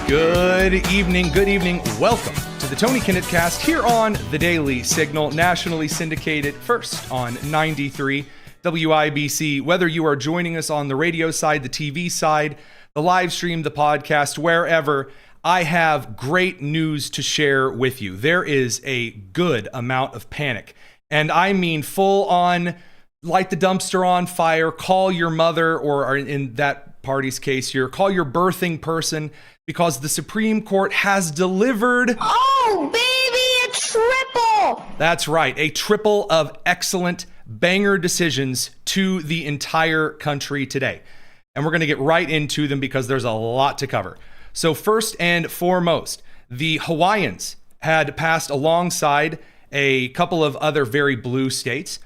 Good evening. Welcome to the Tony Kinnett cast here on the Daily Signal, nationally syndicated first on 93 WIBC. Whether you are joining us on the radio side, the TV side, the live stream, the podcast, wherever, I have great news to share with you. There is a good amount of panic, and I mean full on light the dumpster on fire, call your mother, or in that party's case here, call your birthing person, because the Supreme Court has delivered... Oh, baby, a triple! That's right, a triple of excellent banger decisions to the entire country today. And we're going to get right into them because there's a lot to cover. So first and foremost, the Hawaiians had passed alongside a couple of other very blue states.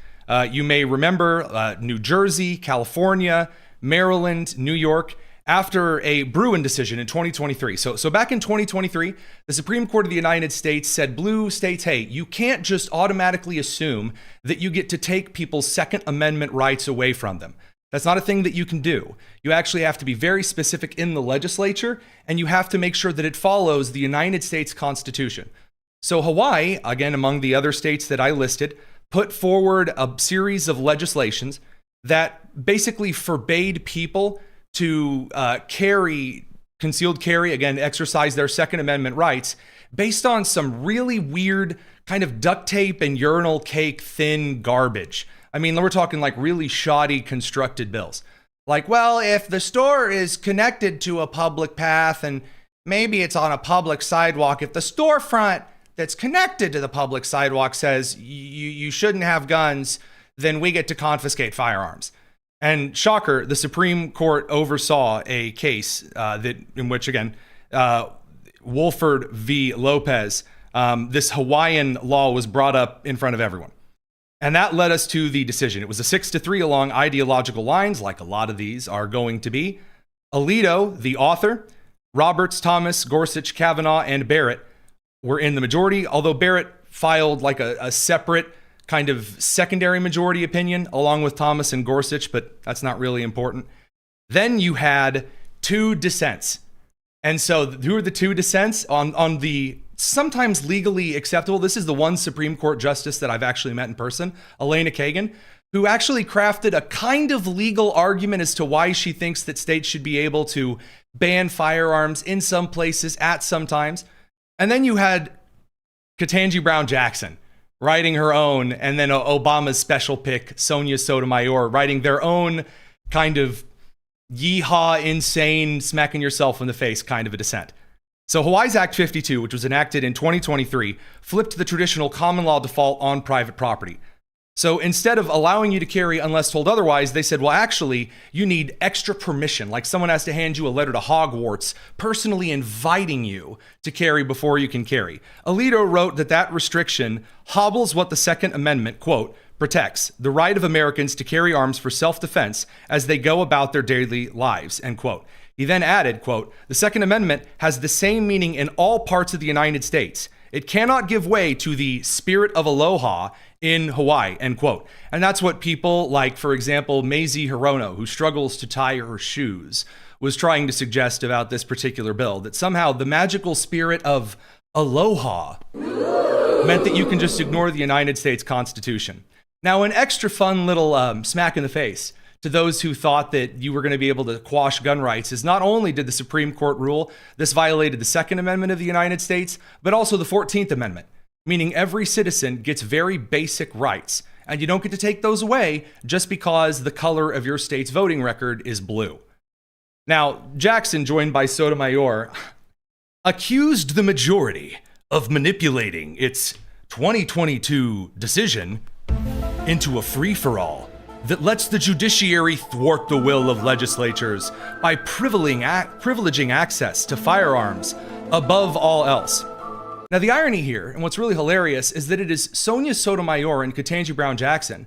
You may remember New Jersey, California, Maryland, New York, after a Bruin decision in 2023. So back in 2023, the Supreme Court of the United States said, blue states, hey, you can't just automatically assume that you get to take people's Second Amendment rights away from them. That's not a thing that you can do. You actually have to be very specific in the legislature, and you have to make sure that it follows the United States Constitution. So Hawaii, again, among the other states that I listed, put forward a series of legislations that basically forbade people to concealed carry, again, exercise their Second Amendment rights based on some really weird kind of duct tape and urinal cake thin garbage. I mean, we're talking like really shoddy constructed bills. Like, well, if the store is connected to a public path and maybe it's on a public sidewalk, if the storefront that's connected to the public sidewalk says you shouldn't have guns, then we get to confiscate firearms. And shocker, the Supreme Court oversaw a case in which, again, Wolford v. Lopez, this Hawaiian law was brought up in front of everyone. And that led us to the decision. It was a 6-3 along ideological lines, like a lot of these are going to be. Alito, the author, Roberts, Thomas, Gorsuch, Kavanaugh, and Barrett were in the majority, although Barrett filed like a separate kind of secondary majority opinion along with Thomas and Gorsuch, but that's not really important. Then you had two dissents. And so who are the two dissents on the sometimes legally acceptable? This is the one Supreme Court justice that I've actually met in person, Elena Kagan, who actually crafted a kind of legal argument as to why she thinks that states should be able to ban firearms in some places at some times. And then you had Ketanji Brown Jackson writing her own, and then Obama's special pick, Sonia Sotomayor, writing their own kind of yeehaw, insane, smacking yourself in the face kind of a dissent. So Hawaii's Act 52, which was enacted in 2023, flipped the traditional common law default on private property. So instead of allowing you to carry unless told otherwise, they said, well, actually, you need extra permission, like someone has to hand you a letter to Hogwarts, personally inviting you to carry before you can carry. Alito wrote that restriction hobbles what the Second Amendment, quote, protects the right of Americans to carry arms for self-defense as they go about their daily lives, end quote. He then added, quote, the Second Amendment has the same meaning in all parts of the United States. It cannot give way to the spirit of aloha in Hawaii, end quote. And that's what people like, for example, Mazie Hirono, who struggles to tie her shoes, was trying to suggest about this particular bill, that somehow the magical spirit of aloha meant that you can just ignore the United States Constitution. Now, an extra fun little smack in the face to those who thought that you were going to be able to quash gun rights is not only did the Supreme Court rule this violated the Second Amendment of the United States, but also the 14th Amendment, meaning every citizen gets very basic rights, and you don't get to take those away just because the color of your state's voting record is blue. Now, Jackson, joined by Sotomayor, accused the majority of manipulating its 2022 decision into a free-for-all that lets the judiciary thwart the will of legislatures by privileging access to firearms above all else. Now, the irony here, and what's really hilarious, is that it is Sonia Sotomayor and Ketanji Brown Jackson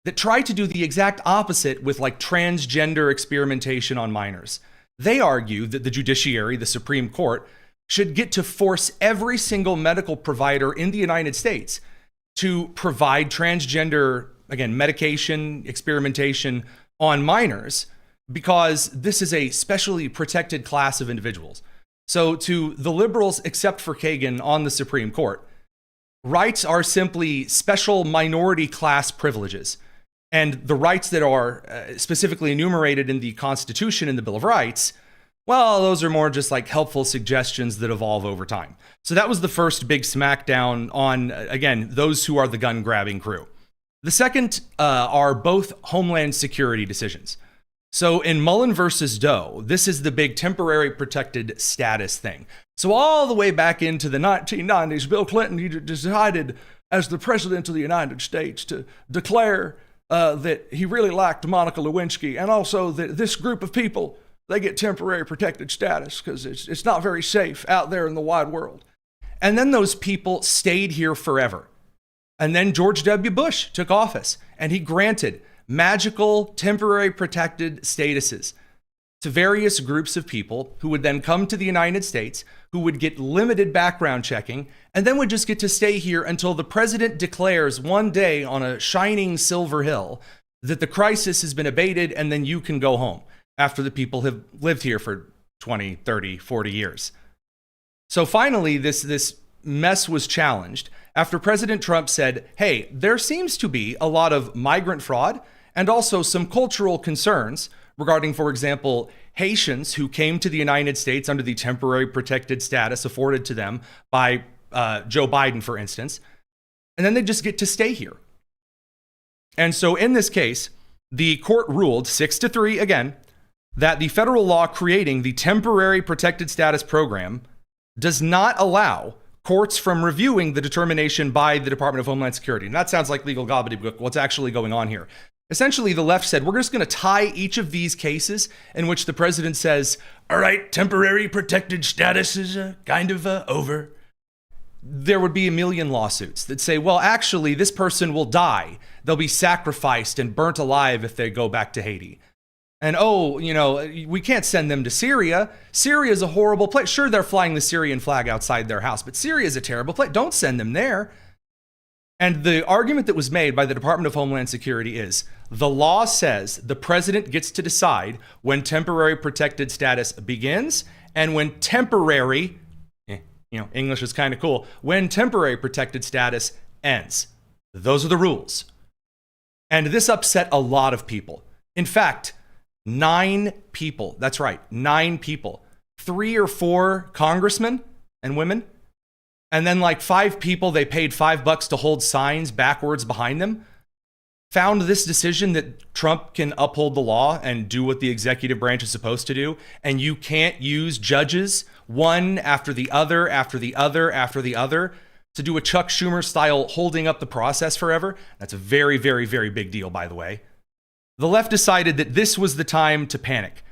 that try to do the exact opposite with like transgender experimentation on minors. They argue that the judiciary, the Supreme Court, should get to force every single medical provider in the United States to provide transgender, again, medication, experimentation on minors, because this is a specially protected class of individuals. So to the liberals, except for Kagan on the Supreme Court, rights are simply special minority class privileges. And the rights that are specifically enumerated in the Constitution and the Bill of Rights, well, those are more just like helpful suggestions that evolve over time. So that was the first big smackdown on, again, those who are the gun-grabbing crew. The second are both Homeland Security decisions. So in Mullen versus Doe, this is the big temporary protected status thing. So all the way back into the 1990s, Bill Clinton he decided as the president of the United States to declare that he really liked Monica Lewinsky, and also that this group of people, they get temporary protected status because it's not very safe out there in the wide world. And then those people stayed here forever. And then George W. Bush took office, and he granted magical temporary protected statuses to various groups of people who would then come to the United States, who would get limited background checking, and then would just get to stay here until the president declares one day on a shining silver hill that the crisis has been abated, and then you can go home after the people have lived here for 20, 30, 40 years. So finally, this mess was challenged after President Trump said, hey, there seems to be a lot of migrant fraud and also some cultural concerns regarding, for example, Haitians who came to the United States under the temporary protected status afforded to them by Joe Biden, for instance, and then they just get to stay here. And so in this case, the court ruled 6-3 again that the federal law creating the temporary protected status program does not allow courts from reviewing the determination by the Department of Homeland Security. And that sounds like legal gobbledygook. What's actually going on here? Essentially, the left said, we're just going to tie each of these cases in which the president says, all right, temporary protected status is kind of over. There would be a million lawsuits that say, well, actually, this person will die. They'll be sacrificed and burnt alive if they go back to Haiti. And, oh, you know, we can't send them to Syria. Syria is a horrible place. Sure, they're flying the Syrian flag outside their house, but Syria is a terrible place. Don't send them there. And the argument that was made by the Department of Homeland Security is the law says the president gets to decide when temporary protected status begins and when temporary, English is kind of cool, when temporary protected status ends. Those are the rules. And this upset a lot of people. In fact, 9 people, that's right, 9 people, 3 or 4 congressmen and women, and then like 5 people they paid $5 to hold signs backwards behind them, found this decision that Trump can uphold the law and do what the executive branch is supposed to do, and you can't use judges one after the other, after the other, after the other, to do a Chuck Schumer style holding up the process forever. That's a very, very, very big deal, by the way. The left decided that this was the time to panic.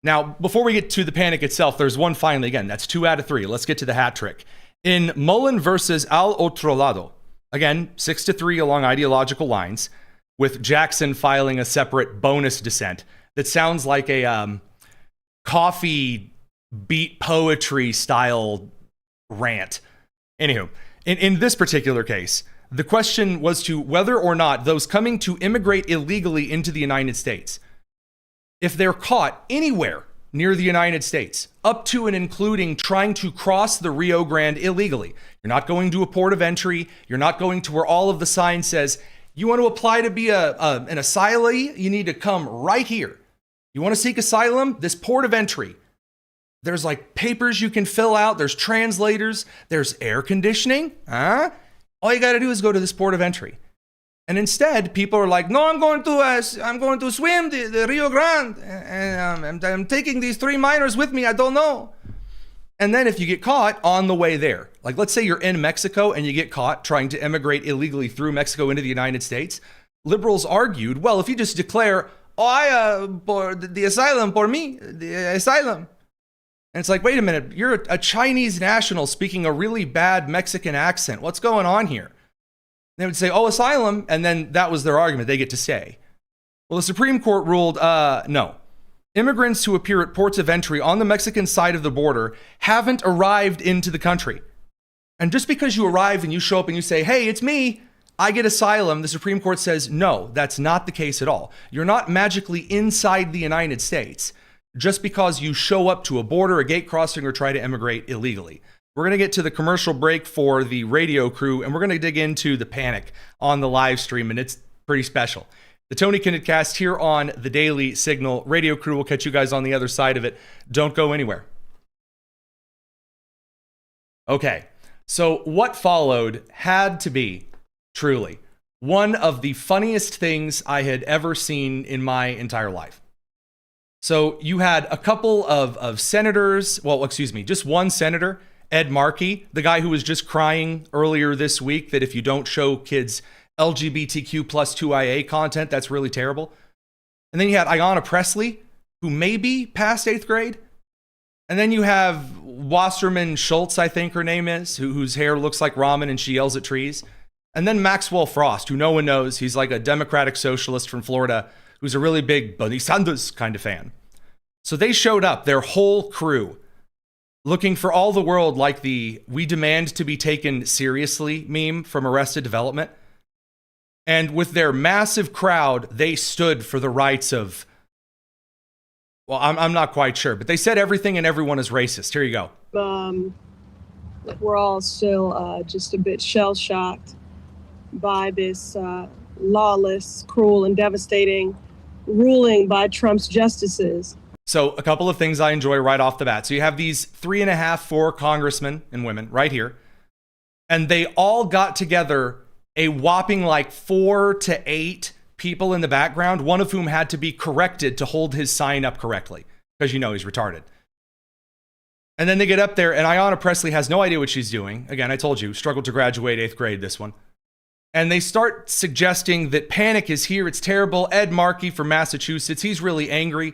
Now, before we get to the panic itself, there's one finally. Again, that's 2 out of 3. Let's get to the hat trick. In Mullen versus Al Otro Lado, again, 6-3 along ideological lines, with Jackson filing a separate bonus dissent that sounds like a coffee beat poetry style rant. Anywho, in this particular case, the question was to whether or not those coming to immigrate illegally into the United States, if they're caught anywhere near the United States, up to and including trying to cross the Rio Grande illegally, you're not going to a port of entry, you're not going to where all of the sign says, you want to apply to be an asylee, you need to come right here. You want to seek asylum? This port of entry. There's like papers you can fill out, there's translators, there's air conditioning, All you got to do is go to this port of entry. And instead, people are like, no, I'm going to swim the Rio Grande, and I'm taking these 3 minors with me, I don't know. And then if you get caught on the way there, like let's say you're in Mexico and you get caught trying to immigrate illegally through Mexico into the United States, liberals argued, well, if you just declare, the asylum for me, the asylum. And it's like, wait a minute, you're a Chinese national speaking a really bad Mexican accent. What's going on here? They would say, oh, asylum. And then that was their argument. They get to stay. Well, the Supreme Court ruled, no. Immigrants who appear at ports of entry on the Mexican side of the border haven't arrived into the country. And just because you arrive and you show up and you say, hey, it's me, I get asylum, the Supreme Court says, no, that's not the case at all. You're not magically inside the United States. just because you show up to a border, a gate crossing, or try to immigrate illegally. We're going to get to the commercial break for the radio crew, and we're going to dig into the panic on the live stream, and it's pretty special. The Tony Kinnett cast here on the Daily Signal. Radio crew will catch you guys on the other side of it. Don't go anywhere. Okay, so what followed had to be, truly, one of the funniest things I had ever seen in my entire life. So you had a couple of senators, just one senator, Ed Markey, the guy who was just crying earlier this week that if you don't show kids LGBTQ plus 2IA content, that's really terrible. And then you had Ayanna Pressley, who may be past 8th grade. And then you have Wasserman Schultz, I think her name is, whose hair looks like ramen and she yells at trees. And then Maxwell Frost, who no one knows. He's like a Democratic socialist from Florida who's a really big Bernie Sanders kind of fan. So they showed up, their whole crew, looking for all the world like the "we demand to be taken seriously" meme from Arrested Development. And with their massive crowd, they stood for the rights of, well, I'm not quite sure, but they said everything and everyone is racist. Here you go. We're all still just a bit shell-shocked by this lawless, cruel, and devastating ruling by Trump's justices. So a couple of things I enjoy right off the bat. So you have these 3.5, 4 congressmen and women right here, and they all got together, a whopping like 4 to 8 people in the background, one of whom had to be corrected to hold his sign up correctly because he's retarded. And then they get up there and Ayanna Pressley has no idea what she's doing. Again, I told you, struggled to graduate 8th grade, this one. And they start suggesting that panic is here. It's terrible. Ed Markey from Massachusetts, he's really angry.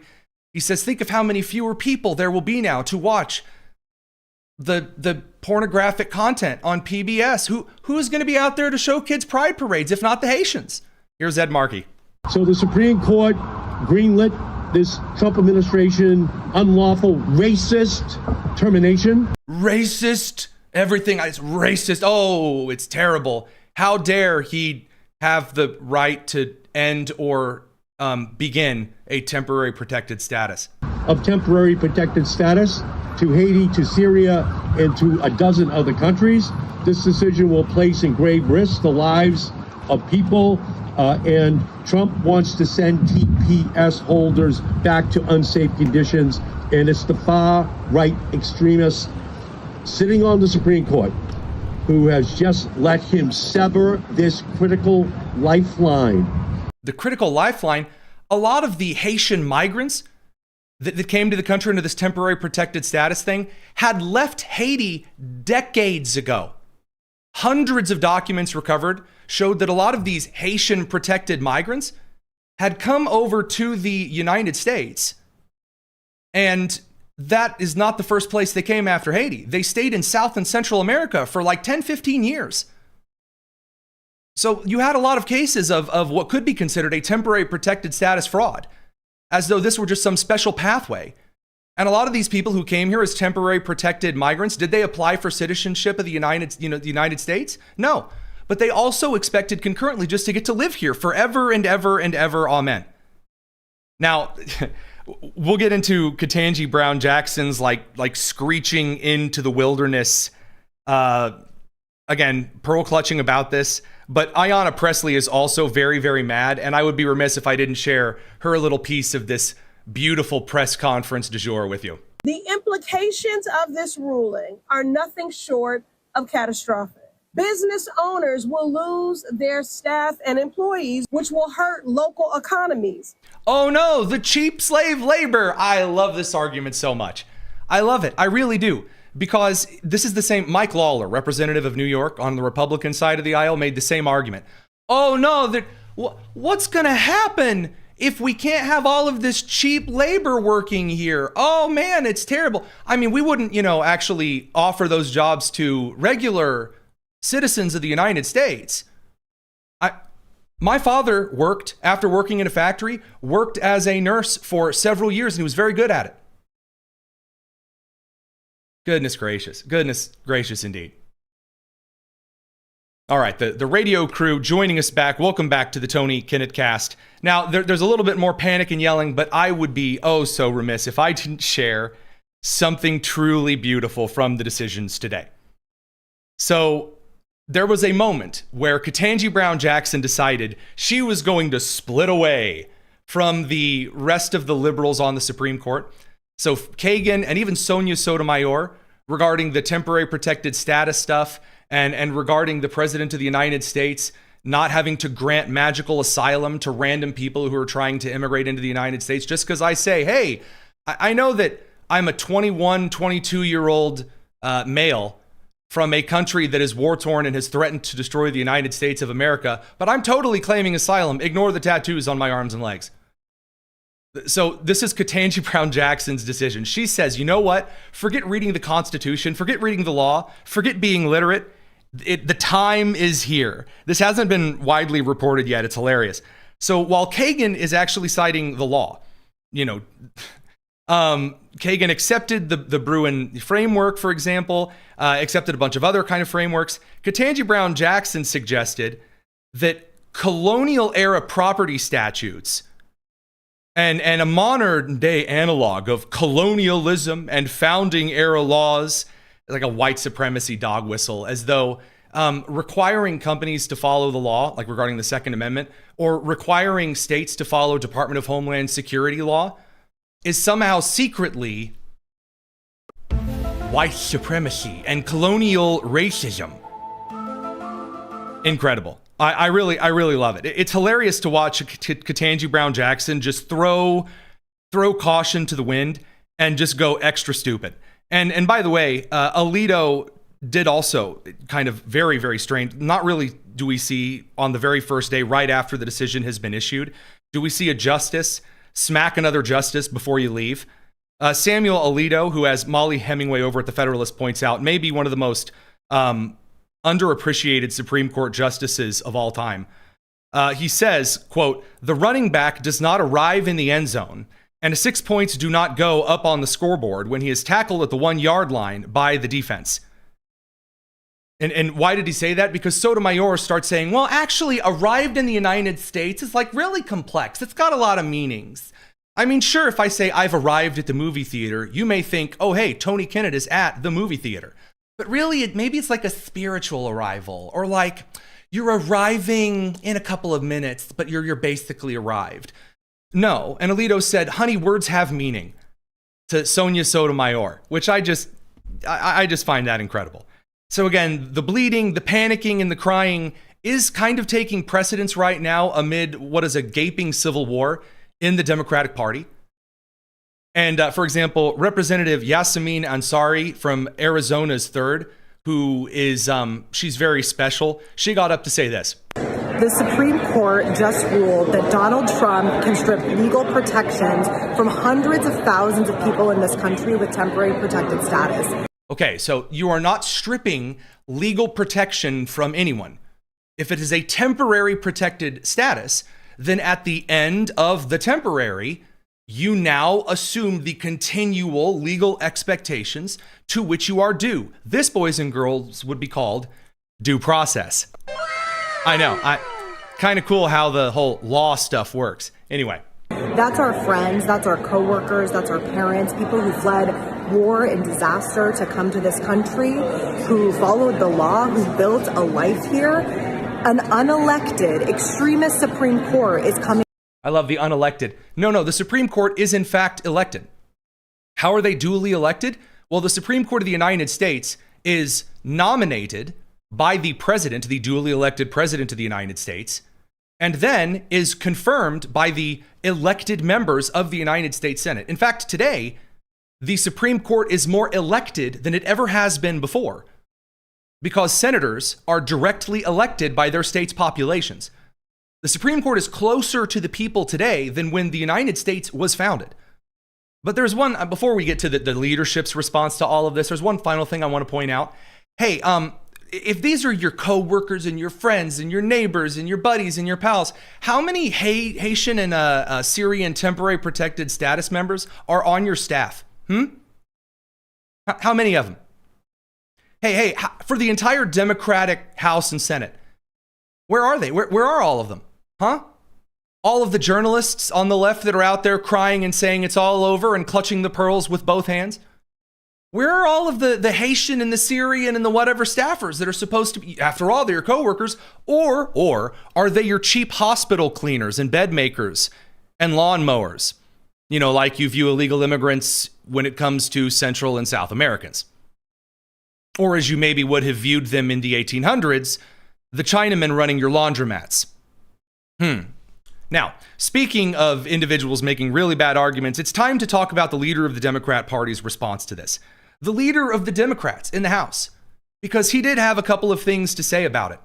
He says, think of how many fewer people there will be now to watch the pornographic content on PBS. Who's going to be out there to show kids pride parades, if not the Haitians? Here's Ed Markey. So the Supreme Court greenlit this Trump administration unlawful racist termination. Racist. Everything is racist. Oh, it's terrible. How dare he have the right to end or begin a temporary protected status. Of temporary protected status to Haiti, to Syria, and to a dozen other countries. This decision will place in grave risk the lives of people, and Trump wants to send TPS holders back to unsafe conditions, and it's the far-right extremists sitting on the Supreme Court who has just let him sever this critical lifeline. The critical lifeline, a lot of the Haitian migrants that came to the country under this temporary protected status thing had left Haiti decades ago. Hundreds of documents recovered showed that a lot of these Haitian protected migrants had come over to the United States. And that is not the first place they came after Haiti. They stayed in South and Central America for like 10, 15 years. So you had a lot of cases of what could be considered a temporary protected status fraud, as though this were just some special pathway. And a lot of these people who came here as temporary protected migrants, did they apply for citizenship of the United States? No. But they also expected concurrently just to get to live here forever and ever and ever. Amen. Now, we'll get into Ketanji Brown Jackson's like screeching into the wilderness. Again, pearl clutching about this. But Ayanna Pressley is also very, very mad. And I would be remiss if I didn't share her little piece of this beautiful press conference du jour with you. The implications of this ruling are nothing short of catastrophic. Business owners will lose their staff and employees, which will hurt local economies. Oh no, the cheap slave labor. I love this argument so much. I love it. I really do. Because this is the same, Mike Lawler, representative of New York on the Republican side of the aisle, made the same argument. Oh no, what's going to happen if we can't have all of this cheap labor working here? Oh man, it's terrible. I mean, we wouldn't, actually offer those jobs to regular citizens of the United States. My father worked, after working in a factory, worked as a nurse for several years, and he was very good at it. Goodness gracious indeed. All right, the radio crew joining us back. Welcome back to the Tony Kinnett cast. Now, there's a little bit more panic and yelling, but I would be oh so remiss if I didn't share something truly beautiful from the decisions today. So there was a moment where Ketanji Brown Jackson decided she was going to split away from the rest of the liberals on the Supreme Court. So Kagan and even Sonia Sotomayor regarding the temporary protected status stuff and regarding the president of the United States not having to grant magical asylum to random people who are trying to immigrate into the United States just because I say, hey, I know that I'm a 21, 22-year-old male from a country that is war-torn and has threatened to destroy the United States of America, but I'm totally claiming asylum. Ignore the tattoos on my arms and legs. So this is Ketanji Brown Jackson's decision. She says, you know what? Forget reading the Constitution. Forget reading the law. Forget being literate. The time is here. This hasn't been widely reported yet. It's hilarious. So while Kagan is actually citing the law, Kagan accepted the Bruin framework, for example, accepted a bunch of other kind of frameworks. Ketanji Brown Jackson suggested that colonial era property statutes and a modern day analog of colonialism and founding era laws, like a white supremacy dog whistle, as though requiring companies to follow the law, like regarding the Second Amendment, or requiring states to follow Department of Homeland Security law, is somehow secretly white supremacy and colonial racism. Incredible. I really love it. It's hilarious to watch Ketanji Brown Jackson just throw caution to the wind and just go extra stupid. And by the way, Alito did also kind of very, very strange. Not really do we see on the very first day, right after the decision has been issued, do we see a justice smack another justice before you leave? Samuel Alito, who, as Molly Hemingway over at The Federalist points out, may be one of the most underappreciated Supreme Court justices of all time. He says, quote, "The running back does not arrive in the end zone, and 6 points do not go up on the scoreboard when he is tackled at the 1 yard line by the defense." And why did he say that? Because Sotomayor starts saying, well, actually, arrived in the United States is like really complex. It's got a lot of meanings. I mean, sure, if I say I've arrived at the movie theater, you may think, oh, hey, Tony Kinnett is at the movie theater. But really, maybe it's like a spiritual arrival, or like you're arriving in a couple of minutes, but you're basically arrived. No, and Alito said, honey, words have meaning, to Sonia Sotomayor, which I just find that incredible. So again, the bleeding, the panicking, and the crying is kind of taking precedence right now amid what is a gaping civil war in the Democratic Party. And for example, Representative Yasamin Ansari from Arizona's 3rd, who is, she's very special. She got up to say this. The Supreme Court just ruled that Donald Trump can strip legal protections from hundreds of thousands of people in this country with temporary protected status. Okay, so you are not stripping legal protection from anyone. If it is a temporary protected status, then at the end of the temporary, you now assume the continual legal expectations to which you are due. This, boys and girls, would be called due process. I know, kind of cool how the whole law stuff works. Anyway. That's our friends, that's our coworkers, that's our parents, people who fled war and disaster to come to this country, who followed the law, who built a life here. An unelected extremist Supreme Court is coming. I love the unelected. No, the Supreme Court is in fact elected. How are they duly elected? Well, the Supreme Court of the United States is nominated by the president, the duly elected president of the United States, and then is confirmed by the elected members of the United States Senate. In fact, today, the Supreme Court is more elected than it ever has been before, because senators are directly elected by their state's populations. The Supreme Court is closer to the people today than when the United States was founded. But there's one, before we get to the leadership's response to all of this, there's one final thing I want to point out. Hey, if these are your co-workers and your friends and your neighbors and your buddies and your pals, how many Haitian and Syrian temporary protected status members are on your staff? How many of them? Hey, for the entire Democratic House and Senate, Where are they? Where are all of them? Huh? All of the journalists on the left that are out there crying and saying it's all over and clutching the pearls with both hands? Where are all of the Haitian and the Syrian and the whatever staffers that are supposed to be, after all, they're your coworkers? Or are they your cheap hospital cleaners and bed makers and lawnmowers? You know, like you view illegal immigrants when it comes to Central and South Americans. Or as you maybe would have viewed them in the 1800s, the Chinamen running your laundromats. Now, speaking of individuals making really bad arguments, it's time to talk about the leader of the Democrat Party's response to this. The leader of the Democrats in the House, because he did have a couple of things to say about it.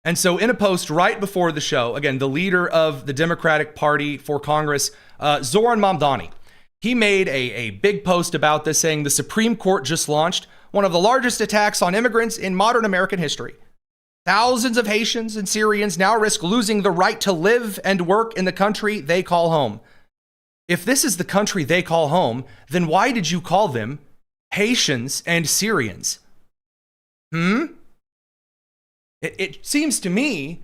And so in a post right before the show, again, the leader of the Democratic Party for Congress, Zoran Mamdani, he made a big post about this, saying the Supreme Court just launched one of the largest attacks on immigrants in modern American history. Thousands of Haitians and Syrians now risk losing the right to live and work in the country they call home. If this is the country they call home, then why did you call them Haitians and Syrians? It seems to me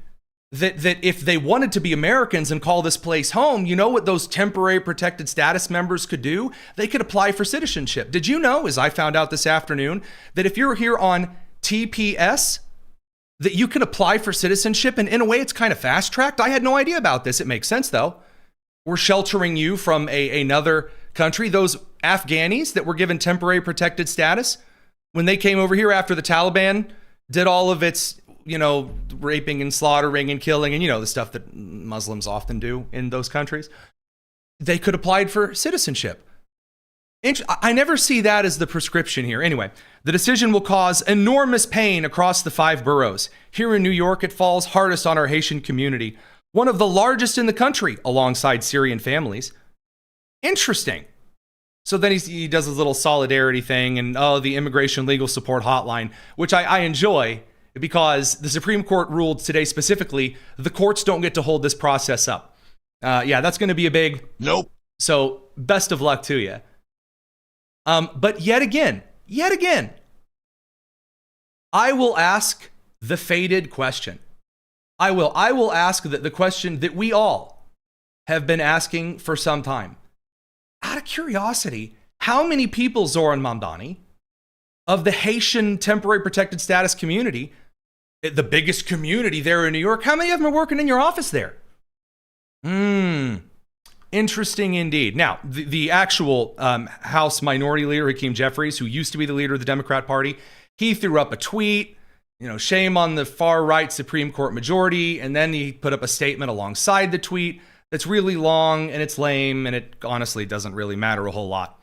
that if they wanted to be Americans and call this place home, you know what those temporary protected status members could do? They could apply for citizenship. Did you know, as I found out this afternoon, that if you're here on TPS, that you can apply for citizenship? And in a way, it's kind of fast-tracked. I had no idea about this. It makes sense, though. We're sheltering you from another country. Those Afghanis that were given temporary protected status, when they came over here after the Taliban did all of its, raping and slaughtering and killing and, the stuff that Muslims often do in those countries, they could apply for citizenship. I never see that as the prescription here. Anyway, the decision will cause enormous pain across the 5 boroughs. Here in New York, it falls hardest on our Haitian community, one of the largest in the country, alongside Syrian families. Interesting. So then he does his little solidarity thing and, the Immigration Legal Support Hotline, which I enjoy because the Supreme Court ruled today specifically, the courts don't get to hold this process up. That's going to be a big nope. So best of luck to you. But yet again, I will ask the fated question. I will ask the question that we all have been asking for some time. Out of curiosity, how many people, Zoran Mamdani, of the Haitian temporary protected status community, the biggest community there in New York, how many of them are working in your office there? Interesting indeed. Now, the actual House Minority Leader, Hakeem Jeffries, who used to be the leader of the Democrat Party, he threw up a tweet, shame on the far-right Supreme Court majority, and then he put up a statement alongside the tweet that's really long, and it's lame, and it honestly doesn't really matter a whole lot.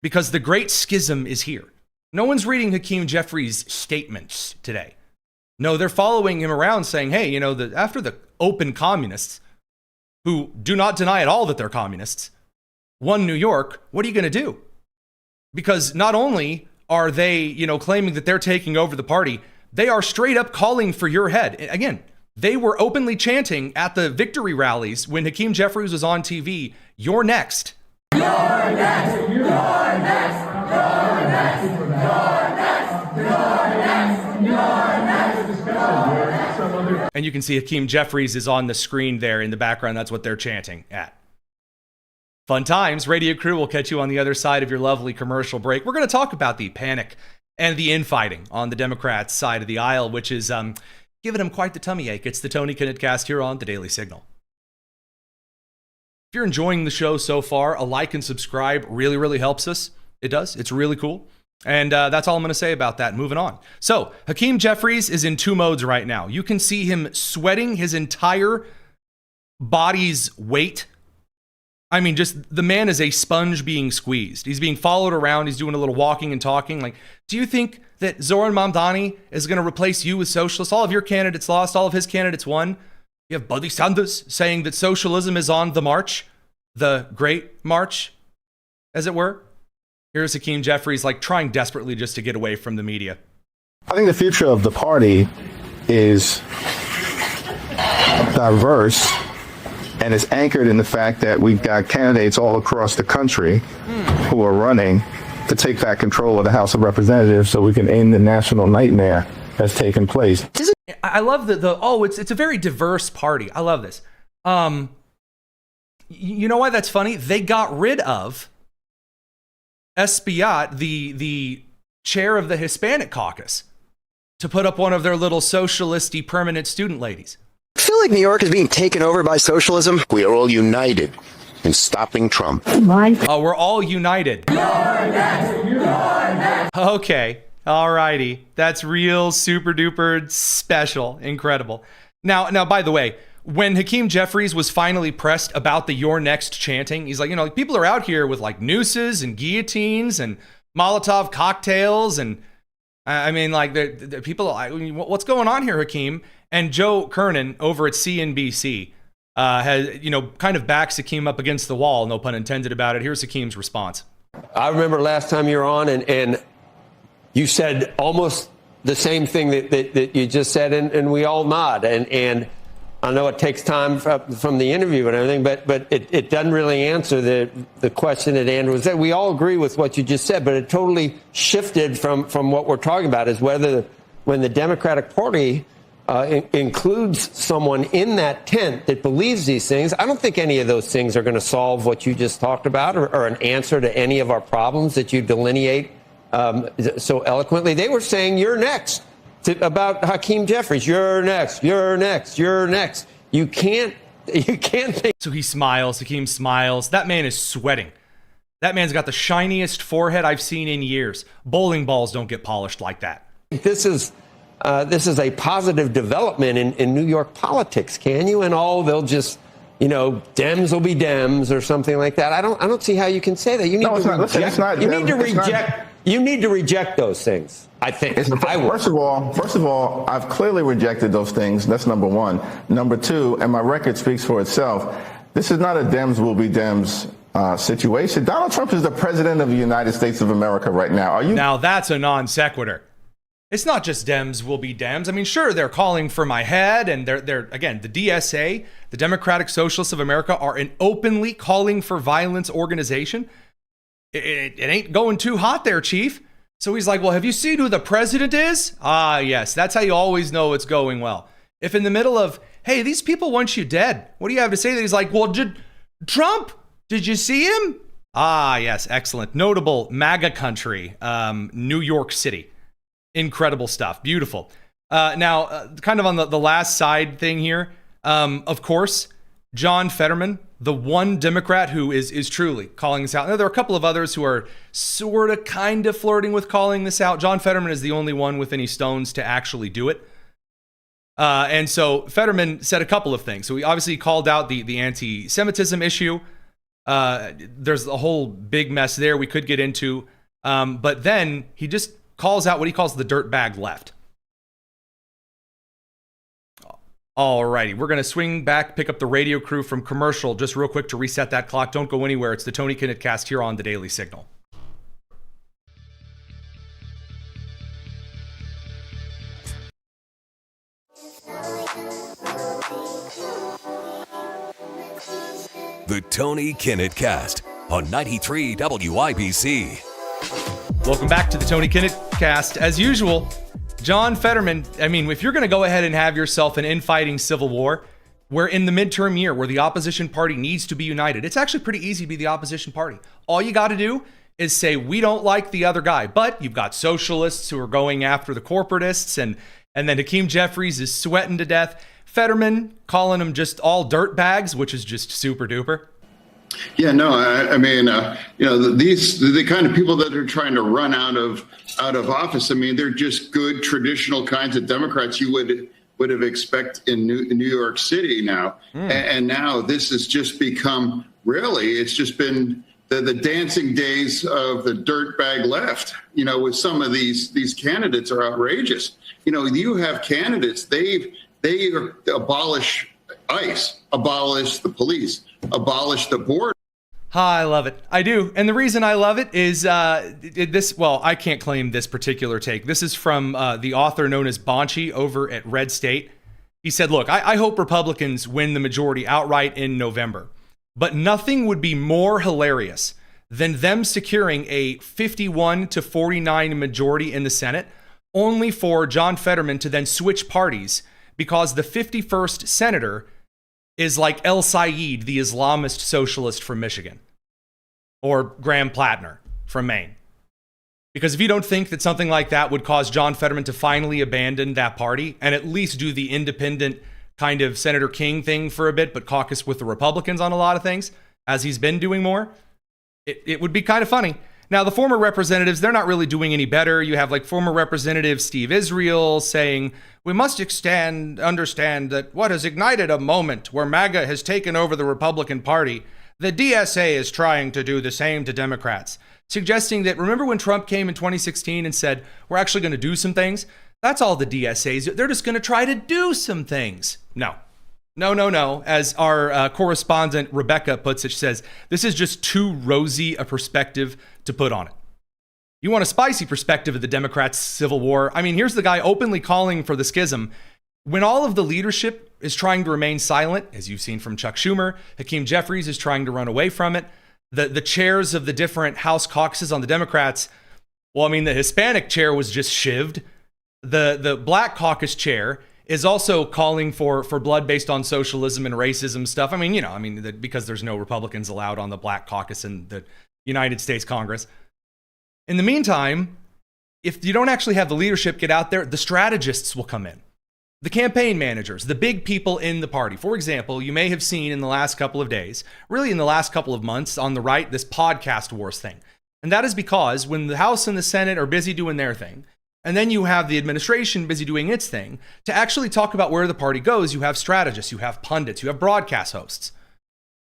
Because the great schism is here. No one's reading Hakeem Jeffries' statements today. No, they're following him around saying, hey, after the open communists, who do not deny at all that they're communists, won New York, what are you going to do? Because not only are they, claiming that they're taking over the party, they are straight up calling for your head. Again, they were openly chanting at the victory rallies when Hakeem Jeffries was on TV, "You're next. You're next. You're next. You're next. You're next. You're next. You're next." And you can see Hakeem Jeffries is on the screen there in the background. That's what they're chanting at. Fun times. Radio Crew will catch you on the other side of your lovely commercial break. We're going to talk about the panic and the infighting on the Democrats' side of the aisle, which is giving them quite the tummy ache. It's the Tony Kinnett cast here on The Daily Signal. If you're enjoying the show so far, a like and subscribe really, really helps us. It does. It's really cool. And that's all I'm going to say about that. Moving on. So Hakeem Jeffries is in 2 modes right now. You can see him sweating his entire body's weight. I mean, just the man is a sponge being squeezed. He's being followed around. He's doing a little walking and talking. Like, do you think that Zoran Mamdani is going to replace you with socialists? All of your candidates lost. All of his candidates won. You have Buddy Sanders saying that socialism is on the march, the great march, as it were. Here's Hakeem Jeffries, trying desperately just to get away from the media. I think the future of the party is diverse and is anchored in the fact that we've got candidates all across the country who are running to take back control of the House of Representatives so we can end the national nightmare that's taken place. I love it's a very diverse party. I love this. You know why that's funny? They got rid of Espiat, the chair of the Hispanic caucus, to put up one of their little socialisty permanent student ladies. I feel like New York is being taken over by socialism. We are all united in stopping Trump. Oh, we're all united. You're next. You're next. Okay. All righty. That's real super duper special. Incredible. Now, by the way, when Hakeem Jeffries was finally pressed about the "You're next" chanting, he's like, people are out here with like nooses and guillotines and Molotov cocktails. And I mean, like, the people, what's going on here, Hakeem? And Joe Kernan over at CNBC has, kind of backs Hakeem up against the wall, no pun intended about it. Here's Hakeem's response. I remember last time you were on and you said almost the same thing that you just said, and we all nod. And I know it takes time from the interview and everything, but it doesn't really answer the question that Andrew said. We all agree with what you just said, but it totally shifted from what we're talking about, is whether when the Democratic Party includes someone in that tent that believes these things, I don't think any of those things are going to solve what you just talked about or an answer to any of our problems that you delineate so eloquently. They were saying, "You're next," about Hakeem Jeffries. "You're next. You're next. You're next." You can't think. So he smiles. Hakeem smiles. That man is sweating. That man's got the shiniest forehead I've seen in years. Bowling balls don't get polished like that. This is a positive development in New York politics, can you? And they'll just, Dems will be Dems or something like that. I don't see how you can say that. You need You need to reject those things, I think. First of all, I've clearly rejected those things. That's number one. Number two, and my record speaks for itself, this is not a Dems will be Dems situation. Donald Trump is the president of the United States of America right now. Now that's a non sequitur. It's not just Dems will be Dems. I mean, sure, they're calling for my head, and they're again, the DSA, the Democratic Socialists of America, are an openly calling for violence organization. It ain't going too hot there, Chief. So he's like, well, have you seen who the president is? Ah, yes, that's how you always know it's going well. If in the middle of, hey, these people want you dead, what do you have to say? That he's like, well, Trump, did you see him? Ah, yes, excellent. Notable MAGA country, New York City. Incredible stuff. Beautiful. Now, kind of on the last side thing here, of course, John Fetterman, the one Democrat who is truly calling this out. Now, there are a couple of others who are sort of kind of flirting with calling this out. John Fetterman is the only one with any stones to actually do it. And so Fetterman said a couple of things. So he obviously called out the anti-Semitism issue. There's a whole big mess there we could get into. But then he just calls out what he calls the dirtbag left. Alrighty, we're going to swing back, pick up the radio crew from commercial just real quick to reset that clock. Don't go anywhere. It's the Tony Kinnett Cast here on the Daily Signal. The Tony Kinnett Cast on 93 WIBC. Welcome back to the Tony Kinnett Cast. As usual, John Fetterman, I mean, if you're going to go ahead and have yourself an infighting civil war, where in the midterm year where the opposition party needs to be united, it's actually pretty easy to be the opposition party. All you got to do is say, we don't like the other guy. But you've got socialists who are going after the corporatists, and then Hakeem Jeffries is sweating to death. Fetterman calling them just all dirt bags, which is just super duper. Yeah, no, I mean, the kind of people that are trying to run out of office, I mean, they're just good traditional kinds of Democrats you would have expected in New York City now. And now this has just become, really, it's just been the dancing days of the dirtbag left, with some of these candidates are outrageous. You have candidates, they abolish ICE, abolish the police, abolish the border. I love it. I do. And the reason I love it is I can't claim this particular take. This is from the author known as Bonchi over at Red State. He said, look, I hope Republicans win the majority outright in November, but nothing would be more hilarious than them securing a 51-49 majority in the Senate, only for John Fetterman to then switch parties because the 51st senator is like El Sayed, the Islamist socialist from Michigan, or Graham Plattner from Maine. Because if you don't think that something like that would cause John Fetterman to finally abandon that party and at least do the independent kind of Senator King thing for a bit, but caucus with the Republicans on a lot of things, as he's been doing more, it would be kind of funny. Now, the former representatives, they're not really doing any better. You have like former Representative Steve Israel saying, we must understand that what has ignited a moment where MAGA has taken over the Republican Party, the DSA is trying to do the same to Democrats. Suggesting that, remember when Trump came in 2016 and said, we're actually going to do some things? That's all the DSAs. They're just going to try to do some things. No. As our correspondent Rebecca puts it, she says, this is just too rosy a perspective to put on it. You want a spicy perspective of the Democrats' civil war? I mean, here's the guy openly calling for the schism. When all of the leadership is trying to remain silent, as you've seen from Chuck Schumer, Hakeem Jeffries is trying to run away from it. The chairs of the different House caucuses on the Democrats, well, I mean, the Hispanic chair was just shivved. The Black caucus chair is also calling for blood based on socialism and racism stuff. I mean, because there's no Republicans allowed on the Black caucus in the United States Congress. In the meantime, if you don't actually have the leadership get out there, the strategists will come in. The campaign managers, the big people in the party. For example, you may have seen in the last couple of days, really in the last couple of months on the right, this podcast wars thing. And that is because when the House and the Senate are busy doing their thing, and then you have the administration busy doing its thing, to actually talk about where the party goes, you have strategists, you have pundits, you have broadcast hosts.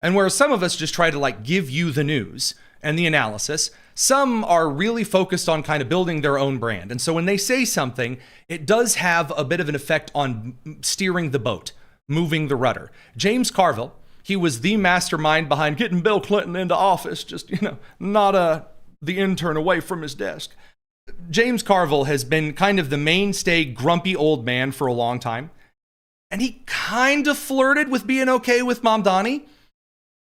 And whereas some of us just try to give you the news and the analysis, some are really focused on kind of building their own brand. And so when they say something, it does have a bit of an effect on steering the boat, moving the rudder. James Carville, he was the mastermind behind getting Bill Clinton into office, just, not the intern away from his desk. James Carville has been kind of the mainstay grumpy old man for a long time. And he kind of flirted with being okay with Mamdani.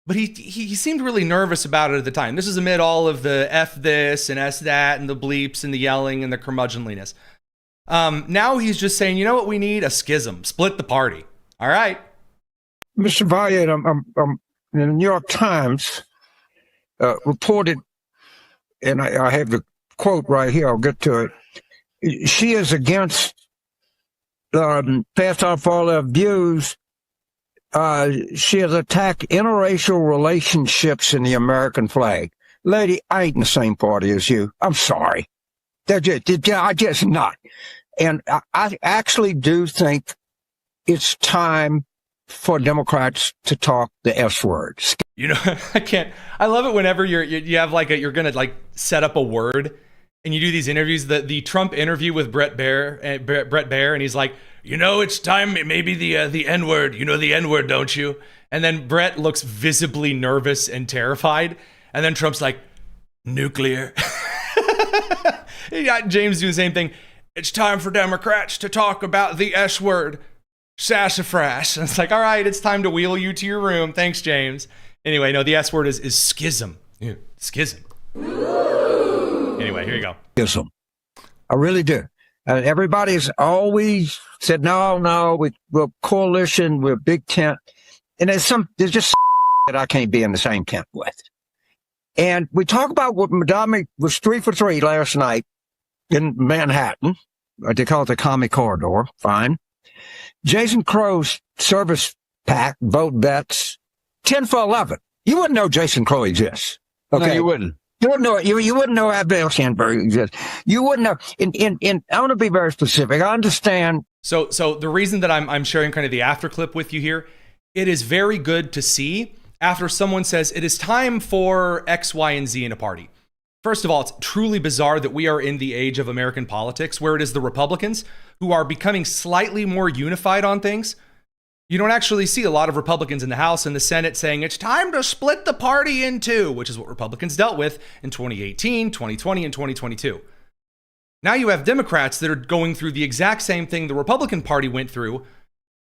But he seemed really nervous about it at the time. This is amid all of the F this and S that and the bleeps and the yelling and the curmudgeonliness. Now he's just saying, you know what we need? A schism. Split the party. All right. Mr. Valiant, the New York Times reported, and I have the quote right here, I'll get to it. She is against, passed off all her views. She has attacked interracial relationships in the American flag. Lady, I ain't in the same party as I sorry. I just not. And I actually do think it's time for Democrats to talk the S word. I love it whenever you have you're going to set up a word and you do these interviews, the Trump interview with Brett Baer, and he's like, it's time, maybe the N-word. You know the N-word, don't you? And then Brett looks visibly nervous and terrified. And then Trump's like, nuclear. You got James doing the same thing. It's time for Democrats to talk about the S-word, sassafras. And it's like, all right, it's time to wheel you to your room. Thanks, James. Anyway, no, the S-word is schism. Yeah, schism. Anyway, here you go. Schism. I really do. Everybody's always said, no, we're coalition, we're big tent. And there's just that I can't be in the same tent with. And we talk about what Madame was 3 for 3 last night in Manhattan. They call it the Commie Corridor. Fine. Jason Crow's service pack, vote bets, 10 for 11. You wouldn't know Jason Crow exists. Okay. No, you wouldn't. You wouldn't know. You wouldn't know Abdel Sandberg exists. You wouldn't know. I want to be very specific. I understand. So the reason that I'm sharing kind of the after clip with you here, it is very good to see after someone says it is time for X, Y, and Z in a party. First of all, it's truly bizarre that we are in the age of American politics where it is the Republicans who are becoming slightly more unified on things. You don't actually see a lot of Republicans in the House and the Senate saying it's time to split the party in two, which is what Republicans dealt with in 2018, 2020, and 2022. Now you have Democrats that are going through the exact same thing the Republican Party went through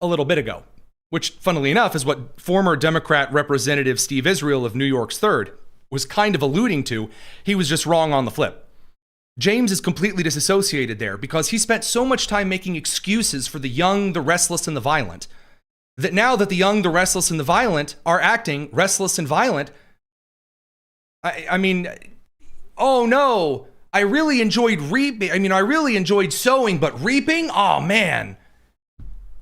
a little bit ago, which, funnily enough, is what former Democrat Representative Steve Israel of New York's 3rd was kind of alluding to. He was just wrong on the flip. James is completely disassociated there because he spent so much time making excuses for the young, the restless, and the violent that now that the young, the restless, and the violent are acting restless and violent, I mean, oh no, I really enjoyed reaping. I mean, I really enjoyed sowing, but reaping? Oh man.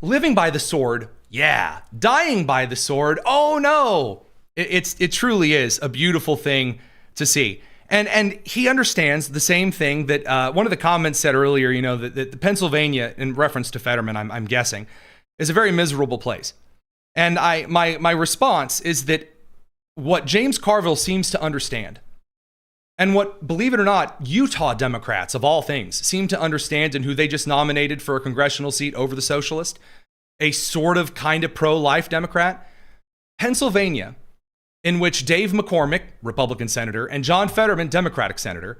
Living by the sword, yeah. Dying by the sword, oh no. It truly is a beautiful thing to see. And he understands the same thing that one of the comments said earlier, you know, that Pennsylvania, in reference to Fetterman, I'm guessing, is a very miserable place. And my response is that what James Carville seems to understand, and what, believe it or not, Utah Democrats, of all things, seem to understand, and who they just nominated for a congressional seat over the socialist, a sort of kind of pro-life Democrat, Pennsylvania, in which Dave McCormick, Republican senator, and John Fetterman, Democratic senator,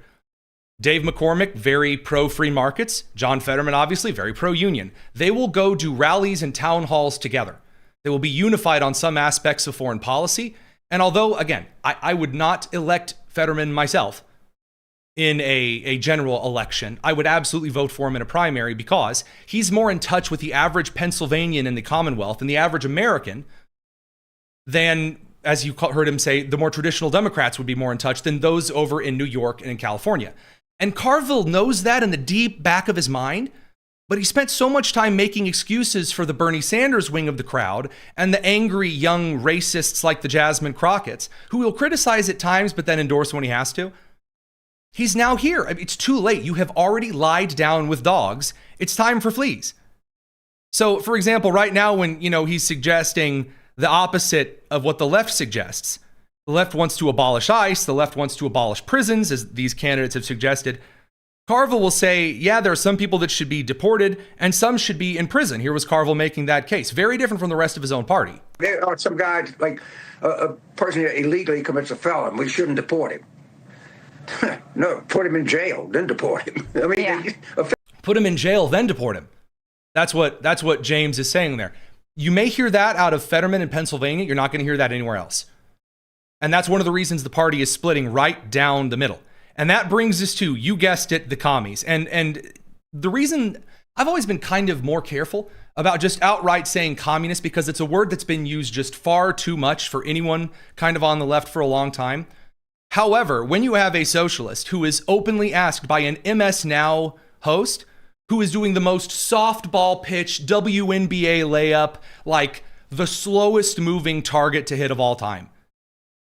Dave McCormick, very pro-free markets, John Fetterman, obviously, very pro-union. They will go do rallies and town halls together. They will be unified on some aspects of foreign policy. And although, again, I would not elect Fetterman myself in a general election, I would absolutely vote for him in a primary because he's more in touch with the average Pennsylvanian in the Commonwealth and the average American than, as you heard him say, the more traditional Democrats would be more in touch than those over in New York and in California. And Carville knows that in the deep back of his mind, but he spent so much time making excuses for the Bernie Sanders wing of the crowd and the angry young racists like the Jasmine Crockett's, who he'll criticize at times but then endorse when he has to. He's now here. I mean, it's too late. You have already lied down with dogs. It's time for fleas. So, for example, right now when, you know, he's suggesting the opposite of what the left suggests. The left wants to abolish ICE. The left wants to abolish prisons, as these candidates have suggested. Carville will say, yeah, there are some people that should be deported and some should be in prison. Here was Carville making that case. Very different from the rest of his own party. There are some guys, like a person who illegally commits a felon. We shouldn't deport him. No, put him in jail, then deport him. I mean, Yeah. Put him in jail, then deport him. That's what James is saying there. You may hear that out of Fetterman in Pennsylvania. You're not going to hear that anywhere else. And that's one of the reasons the party is splitting right down the middle. And that brings us to, you guessed it, the commies. And the reason I've always been kind of more careful about just outright saying communist, because it's a word that's been used just far too much for anyone kind of on the left for a long time. However, when you have a socialist who is openly asked by an MS Now host, who is doing the most softball pitch WNBA layup, like the slowest moving target to hit of all time.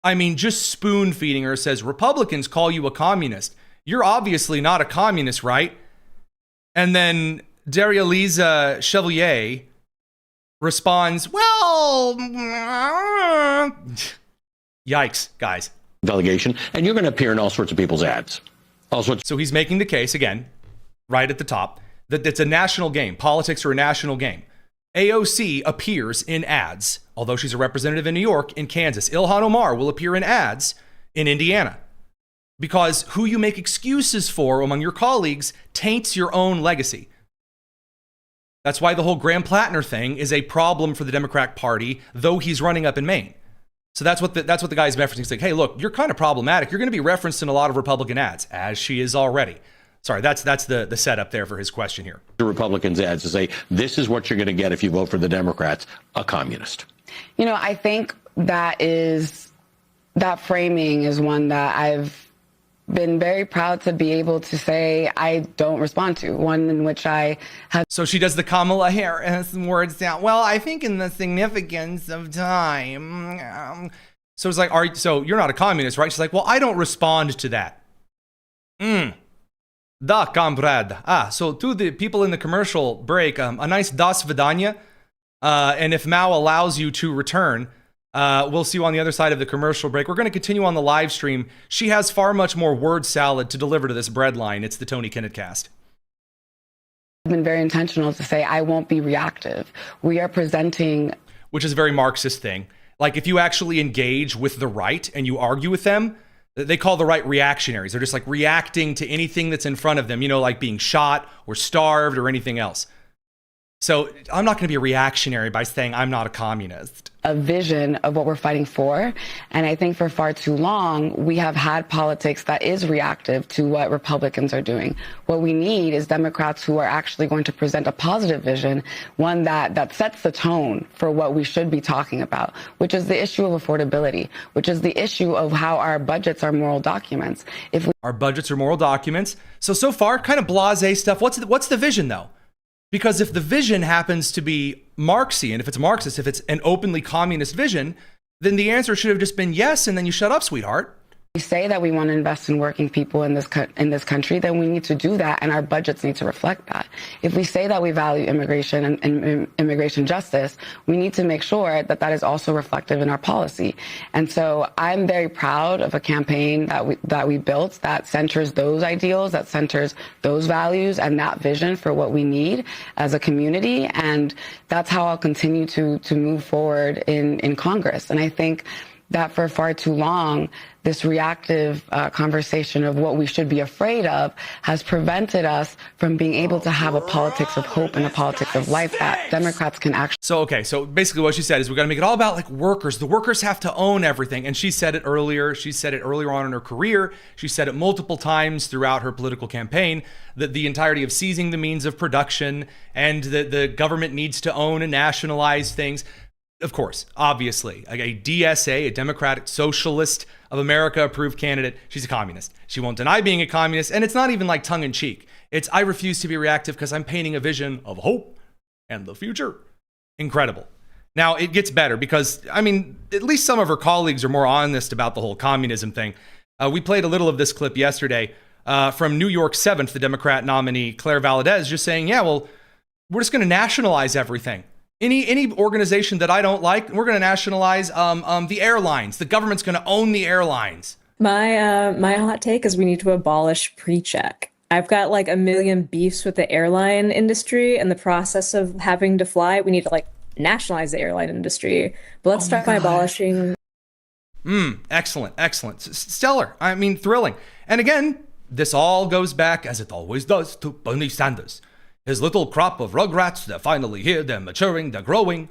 I mean, just spoon feeding her, says, Republicans call you a communist. You're obviously not a communist, right? And then Daria-Lisa Chevalier responds, well, yikes, guys. Delegation, and you're going to appear in all sorts of people's ads. So he's making the case, again, right at the top, that it's a national game. Politics are a national game. AOC appears in ads, although she's a representative in New York, in Kansas. Ilhan Omar will appear in ads in Indiana. Because who you make excuses for among your colleagues taints your own legacy. That's why the whole Graham Plattner thing is a problem for the Democratic Party, though he's running up in Maine. So that's what the guy's referencing. He's like, hey, look, you're kind of problematic. You're going to be referenced in a lot of Republican ads, as she is already. Sorry, that's the setup there for his question here. The Republicans' ads to say, this is what you're going to get if you vote for the Democrats, a communist. You know, I think that framing is one that I've been very proud to be able to say I don't respond to, one in which I have. So she does the Kamala Harris words down. Well, I think in the significance of time. So it's like, so you're not a communist, right? She's like, well, I don't respond to that. Da, comrade. So to the people in the commercial break, a nice das vidanya. And if Mao allows you to return, we'll see you on the other side of the commercial break. We're going to continue on the live stream. She has far much more word salad to deliver to this bread line. It's the Tony Kinnett cast. I've been very intentional to say I won't be reactive. We are presenting, which is a very Marxist thing. Like if you actually engage with the right and you argue with them, they call the right reactionaries. They're just like reacting to anything that's in front of them, you know, like being shot or starved or anything else. So I'm not going to be reactionary by saying I'm not a communist. A vision of what we're fighting for. And I think for far too long, we have had politics that is reactive to what Republicans are doing. What we need is Democrats who are actually going to present a positive vision, one that sets the tone for what we should be talking about, which is the issue of affordability, which is the issue of how our budgets are moral documents. Our budgets are moral documents. So far, kind of blasé stuff. What's the vision, though? Because if the vision happens to be Marxian, if it's Marxist, if it's an openly communist vision, then the answer should have just been yes, and then you shut up, sweetheart. We say that we want to invest in working people in this country, then we need to do that, and our budgets need to reflect that. If we say that we value immigration and immigration justice, we need to make sure that that is also reflective in our policy. And so I'm very proud of a campaign that we built that centers those ideals, that centers those values and that vision for what we need as a community. And that's how I'll continue to move forward in Congress. And I think that for far too long, this reactive conversation of what we should be afraid of has prevented us from being able to have a politics of hope and a politics of life that Democrats can actually. So basically what she said is we got to make it all about like workers. The workers have to own everything. And she said it earlier. She said it earlier on in her career. She said it multiple times throughout her political campaign that the entirety of seizing the means of production and that the government needs to own and nationalize things. Of course, obviously, a DSA, a Democratic Socialist of America approved candidate, she's a communist. She won't deny being a communist, and it's not even like tongue in cheek. It's I refuse to be reactive because I'm painting a vision of hope and the future. Incredible. Now, it gets better because, I mean, at least some of her colleagues are more honest about the whole communism thing. We played a little of this clip yesterday from New York 7th, the Democrat nominee, Claire Valadez, just saying, yeah, well, we're just going to nationalize everything. Any organization that I don't like, we're going to nationalize the airlines. The government's going to own the airlines. My hot take is we need to abolish pre-check. I've got like a million beefs with the airline industry and the process of having to fly. We need to like nationalize the airline industry. But let's start by abolishing. Excellent. Stellar. I mean, thrilling. And again, this all goes back, as it always does, to Bernie Sanders. His little crop of rugrats, they're finally here, they're maturing, they're growing.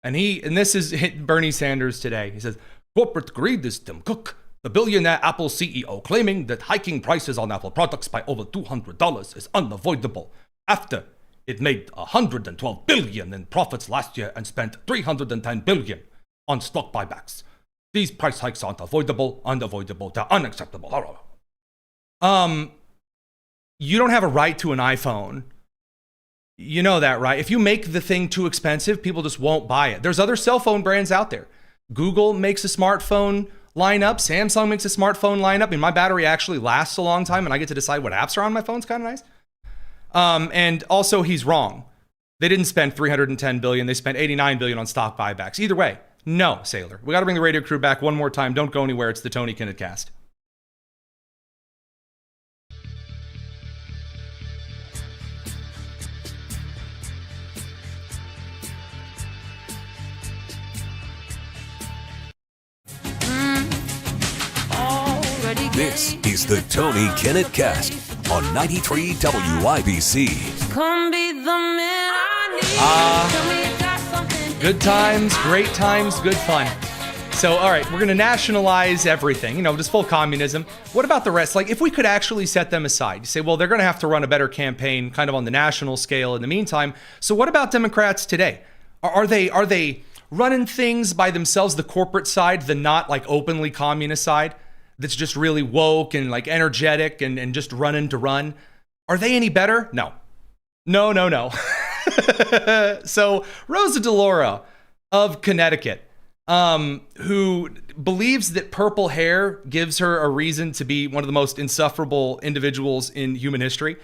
And this is Bernie Sanders today. He says, corporate greed is Tim Cook, the billionaire Apple CEO, claiming that hiking prices on Apple products by over $200 is unavoidable after it made $112 billion in profits last year and spent $310 billion on stock buybacks. These price hikes aren't unavoidable, they're unacceptable. You don't have a right to an iPhone. You know that, right? If you make the thing too expensive, people just won't buy it. There's other cell phone brands out there. Google makes a smartphone lineup. Samsung makes a smartphone lineup. I mean, my battery actually lasts a long time and I get to decide what apps are on my phone. It's kind of nice. And also, he's wrong. They didn't spend $310 billion. They spent $89 billion on stock buybacks. Either way, no, Sailor. We got to bring the radio crew back one more time. Don't go anywhere. It's the Tony Kinnett Cast. This is the Tony Kinnett Cast on 93 WIBC. Good times, great times, good fun. So, all right, we're going to nationalize everything, just full communism. What about the rest? Like, if we could actually set them aside, you say, well, they're going to have to run a better campaign kind of on the national scale in the meantime. So what about Democrats today? Are they running things by themselves, the corporate side, the not like openly communist side? That's just really woke and like energetic and just running to run. Are they any better? No. So Rosa DeLauro of Connecticut, who believes that purple hair gives her a reason to be one of the most insufferable individuals in human history.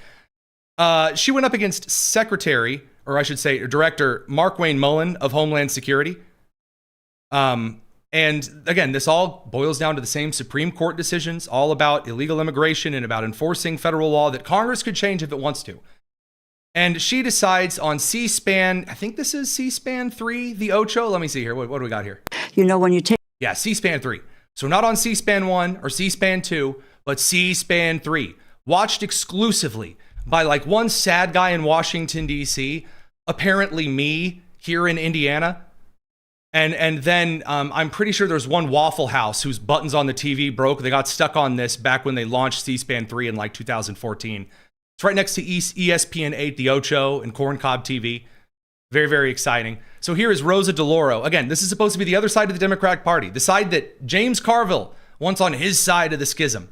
She went up against Secretary, or I should say Director Markwayne Mullin of Homeland Security. And again, this all boils down to the same Supreme Court decisions, all about illegal immigration and about enforcing federal law that Congress could change if it wants to. And she decides on C-SPAN, I think this is C-SPAN 3, the Ocho. Let me see here. What do we got here? When you take... Yeah, C-SPAN 3. So not on C-SPAN 1 or C-SPAN 2, but C-SPAN 3. Watched exclusively by like one sad guy in Washington, D.C., apparently me here in Indiana. And then I'm pretty sure there's one Waffle House whose buttons on the TV broke. They got stuck on this back when they launched C-SPAN 3 in like 2014. It's right next to ESPN 8, the Ocho, and Corncob TV. Very, very exciting. So here is Rosa DeLauro. Again, this is supposed to be the other side of the Democratic Party, the side that James Carville wants on his side of the schism.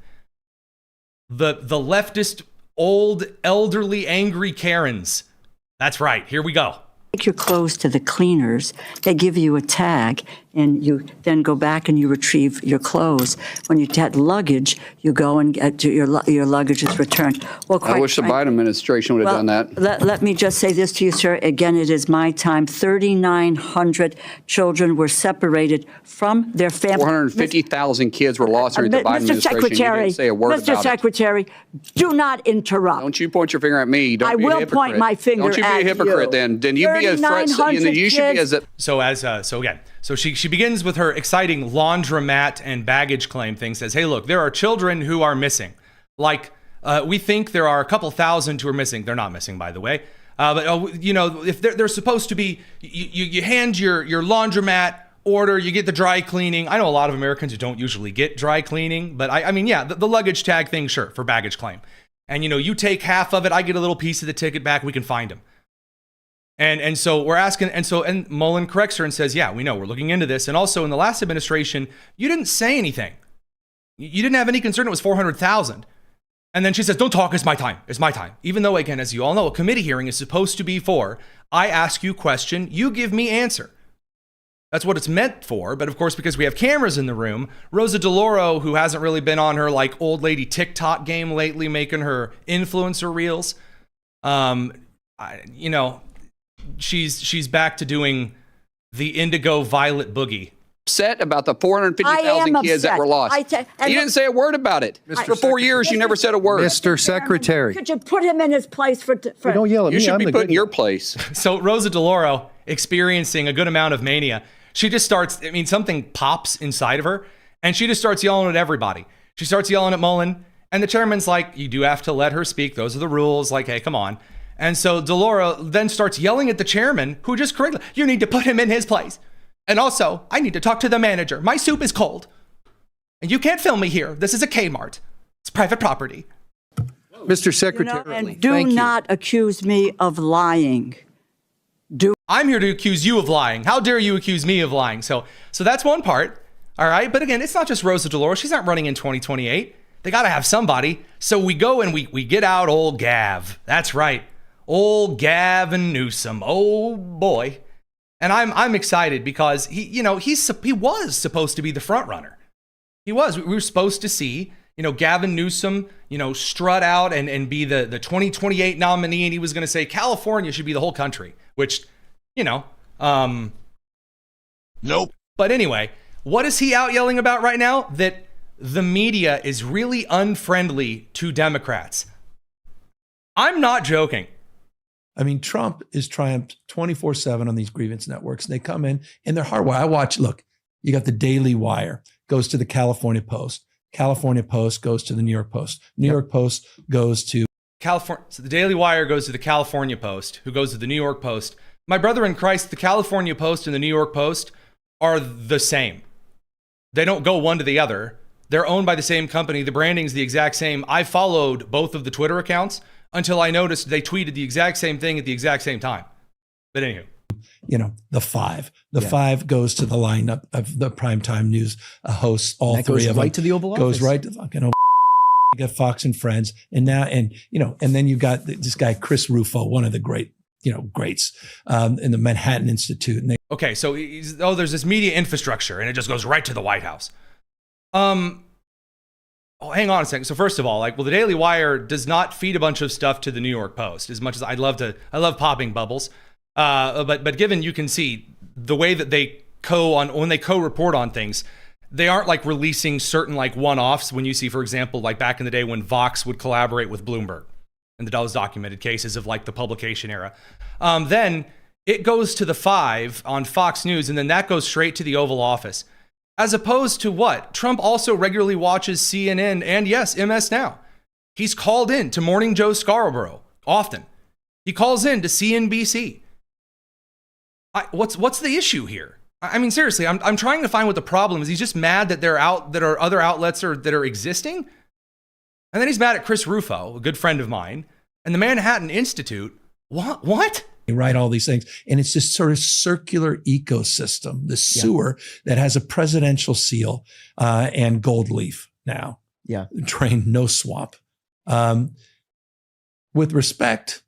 The leftist, old, elderly, angry Karens. That's right. Here we go. Take your clothes to the cleaners. They give you a tag, and you then go back and you retrieve your clothes. When you get luggage, you go and get your luggage is returned. Well, I wish the Biden administration would have done that. Let me just say this to you, sir. Again, it is my time. 3,900 children were separated from their families. 450,000 kids were lost during the Biden administration. You didn't say a word about it. Mr. Secretary, do not interrupt. Don't you point your finger at me. Don't I be a will hypocrite. point my finger at you. Don't you be a hypocrite then. Then you be a threat. You should be as a... So she begins with her exciting laundromat and baggage claim thing. Says, hey, look, there are children who are missing. Like, we think there are a couple thousand who are missing. They're not missing, by the way. But you know, if they're supposed to be, you hand your laundromat order, you get the dry cleaning. I know a lot of Americans who don't usually get dry cleaning, but I mean, yeah, the luggage tag thing, sure, for baggage claim. And you know, you take half of it, I get a little piece of the ticket back. We can find them. And so we're asking, and Mullen corrects her and says, yeah, we know, we're looking into this. And also in the last administration, you didn't say anything. You didn't have any concern it was 400,000. And then she says, don't talk, it's my time. It's my time. Even though, again, as you all know, a committee hearing is supposed to be for, I ask you question, you give me answer. That's what it's meant for. But of course, because we have cameras in the room, Rosa DeLauro, who hasn't really been on her like old lady TikTok game lately, making her influencer reels, she's back to doing the indigo violet boogie. Upset about the 450,000 kids that were lost. You didn't say a word about it. For 4 years, you never said a word. Mr. Secretary. Could you put him in his place for don't yell at me. You should be put in your place. So Rosa DeLauro, experiencing a good amount of mania, she just starts, something pops inside of her, and she just starts yelling at everybody. She starts yelling at Mullen, and the chairman's like, you do have to let her speak. Those are the rules. Like, hey, come on. And so DeLauro then starts yelling at the chairman, who just correctly, you need to put him in his place. And also, I need to talk to the manager. My soup is cold. And you can't film me here. This is a Kmart. It's private property. Mr. Secretary, and do not accuse me of lying. I'm here to accuse you of lying. How dare you accuse me of lying? So that's one part. All right. But again, it's not just Rosa DeLauro. She's not running in 2028. They got to have somebody. So we go and we get out old Gav. That's right. Old Gavin Newsom. Oh boy. And I'm excited because he was supposed to be the front runner. He was. We were supposed to see, Gavin Newsom, strut out and be the 2028 nominee. And he was going to say California should be the whole country, which, nope. But anyway, what is he out yelling about right now? That the media is really unfriendly to Democrats. I'm not joking. I mean, Trump is triumphed 24/7 on these grievance networks. They come in and they're hardwired. Look, you got the Daily Wire, goes to the California Post. California Post goes to the New York Post. New York Post goes to California. So the Daily Wire goes to the California Post, who goes to the New York Post. My brother in Christ, the California Post and the New York Post are the same. They don't go one to the other. They're owned by the same company. The branding's the exact same. I followed both of the Twitter accounts until I noticed they tweeted the exact same thing at the exact same time. But anywho. The Five. The Five goes to the lineup of the primetime news hosts, all three of them. Goes right to the Oval Office. Goes right to fucking Oval. You got Fox and Friends. And now, and then you've got this guy, Chris Rufo, one of the greats in the Manhattan Institute. And okay, so there's this media infrastructure and it just goes right to the White House. Hang on a second. So first of all, the Daily Wire does not feed a bunch of stuff to the New York Post, as much as I love popping bubbles. But given you can see the way that they when they co-report on things, they aren't releasing certain one-offs. When you see, for example, back in the day when Vox would collaborate with Bloomberg, and those documented cases of the publication era, then it goes to the Five on Fox News, and then that goes straight to the Oval Office. As opposed to what? Trump also regularly watches CNN and, yes, MS Now. He's called in to Morning Joe Scarborough often. He calls in to CNBC. What's the issue here? I mean, seriously, I'm trying to find what the problem is. He's just mad that there are other outlets that are existing. And then he's mad at Chris Rufo, a good friend of mine, and the Manhattan Institute. What? They write all these things. And it's this sort of circular ecosystem, the sewer that has a presidential seal and gold leaf now. Yeah. Drain, no swamp. With respect,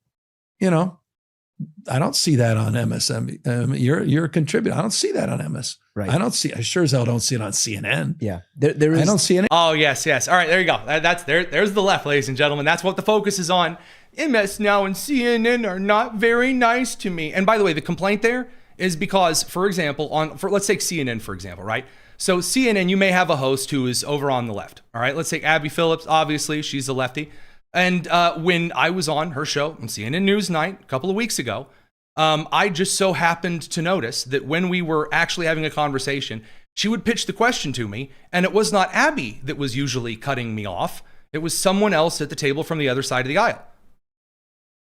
I don't see that on MSM. You're a contributor. I don't see that on MS. Right. I sure as hell don't see it on CNN. Yeah. There is. I don't see it. Oh, yes. All right, there you go. There's the left, ladies and gentlemen. That's what the focus is on. MS Now and CNN are not very nice to me. And by the way, the complaint there is because, for example, let's take CNN, for example, right? So CNN, you may have a host who is over on the left. All right, let's take Abby Phillips. Obviously, she's a lefty. And when I was on her show on CNN Newsnight a couple of weeks ago, I just so happened to notice that when we were actually having a conversation, she would pitch the question to me, and it was not Abby that was usually cutting me off. It was someone else at the table from the other side of the aisle.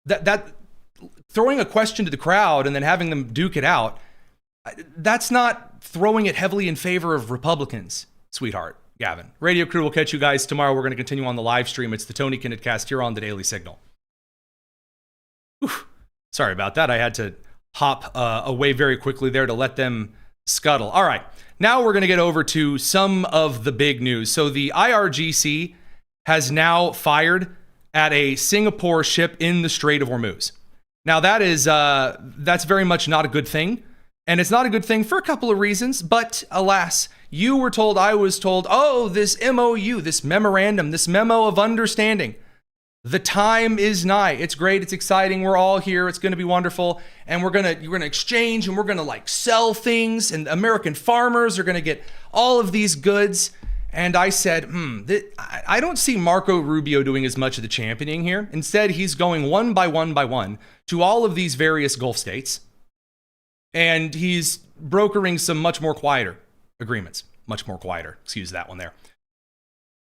That throwing a question to the crowd and then having them duke it out, that's not throwing it heavily in favor of Republicans, sweetheart. Gavin. Radio crew will catch you guys tomorrow. We're going to continue on the live stream. It's the Tony Kinnett Cast here on the Daily Signal. Oof. Sorry about that. I had to hop away very quickly there to let them scuttle. All right. Now we're going to get over to some of the big news. So the IRGC has now fired at a Singapore ship in the Strait of Hormuz. Now that's very much not a good thing. And it's not a good thing for a couple of reasons, but alas, you were told, I was told, oh, this MOU, this memorandum, this memo of understanding, the time is nigh. It's great. It's exciting. We're all here. It's going to be wonderful. And you're going to exchange and we're going to sell things and American farmers are going to get all of these goods. And I said, I don't see Marco Rubio doing as much of the championing here. Instead, he's going one by one to all of these various Gulf states. And he's brokering some much more quieter agreements. Much more quieter. Excuse that one there.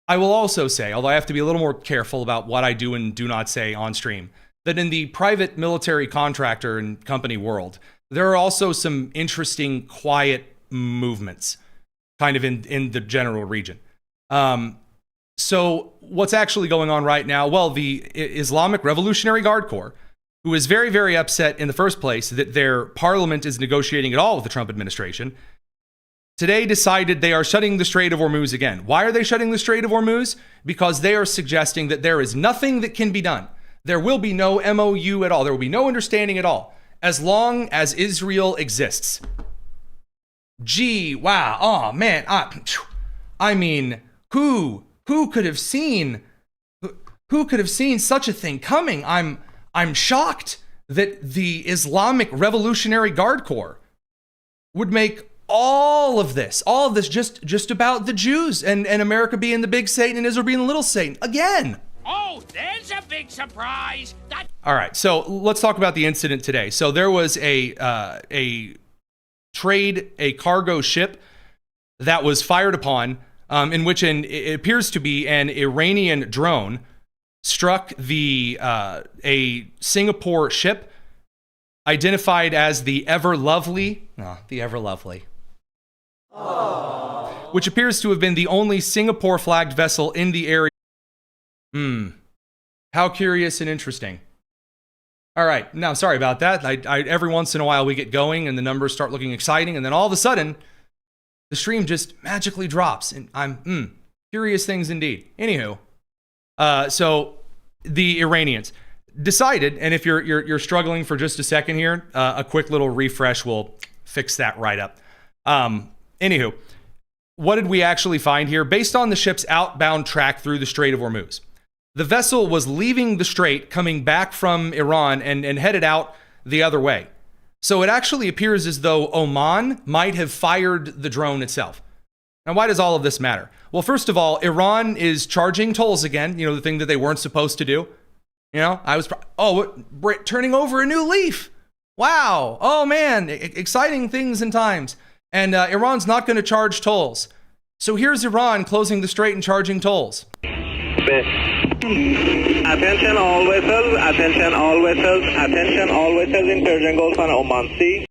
I will also say, although I have to be a little more careful about what I do and do not say on stream, that in the private military contractor and company world, there are also some interesting quiet movements kind of in the general region. So what's actually going on right now? Well, the Islamic Revolutionary Guard Corps, who is very, very upset in the first place that their parliament is negotiating at all with the Trump administration, today decided they are shutting the Strait of Hormuz again. Why are they shutting the Strait of Hormuz? Because they are suggesting that there is nothing that can be done. There will be no MOU at all. There will be no understanding at all as long as Israel exists. Gee, wow. Oh, man. I mean, who could have seen such a thing coming? I'm shocked that the Islamic Revolutionary Guard Corps would make all of this just about the Jews and America being the big Satan and Israel being the little Satan again. Oh, there's a big surprise. All right, so let's talk about the incident today. So there was a cargo ship that was fired upon, in which it appears to be an Iranian drone struck a Singapore ship identified as the Ever Lovely, which appears to have been the only Singapore flagged vessel in the area. How curious and interesting. All right, now sorry about that. I every once in a while we get going and the numbers start looking exciting, and then all of a sudden the stream just magically drops, and I'm curious things indeed. Anywho. So the Iranians decided, and if you're struggling for just a second here, a quick little refresh will fix that right up. Anywho, what did we actually find here? Based on the ship's outbound track through the Strait of Hormuz, the vessel was leaving the strait, coming back from Iran and headed out the other way. So it actually appears as though Oman might have fired the drone itself. Now, why does all of this matter? Well, first of all, Iran is charging tolls again, the thing that they weren't supposed to do. Turning over a new leaf. Wow. Oh, man, exciting things and times. And Iran's not going to charge tolls. So here's Iran closing the strait and charging tolls. Attention all vessels, attention all vessels, attention all vessels in Persian Gulf and Oman Sea.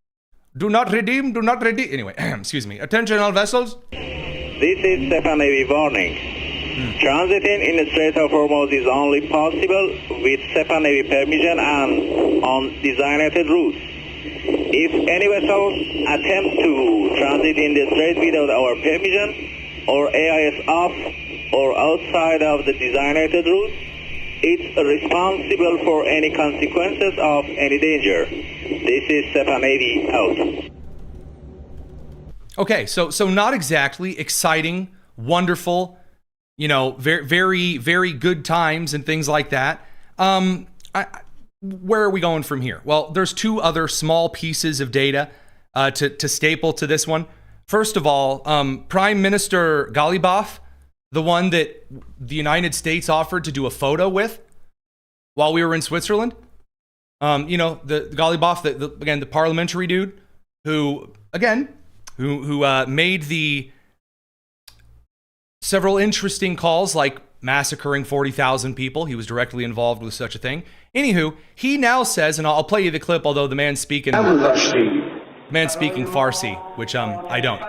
Do not redeem, do not redeem. Anyway, excuse me. Attention all vessels. This is SEPA Navy warning. Transiting in the Strait of Hormuz is only possible with SEPA Navy permission and on designated routes. If any vessels attempt to transit in the strait without our permission or AIS off or outside of the designated route, it's responsible for any consequences of any danger. This is SEPA Navy out. Okay, so not exactly exciting, wonderful, very, very, very good times and things like that. Where are we going from here? Well, there's two other small pieces of data to staple to this one. First of all, Prime Minister Ghalibaf, the one that the United States offered to do a photo with while we were in Switzerland. The Ghalibaf, the parliamentary dude who made the several interesting calls like massacring 40,000 people. He was directly involved with such a thing. Anywho, he now says, and I'll play you the clip, although the man's speaking Farsi, which I don't.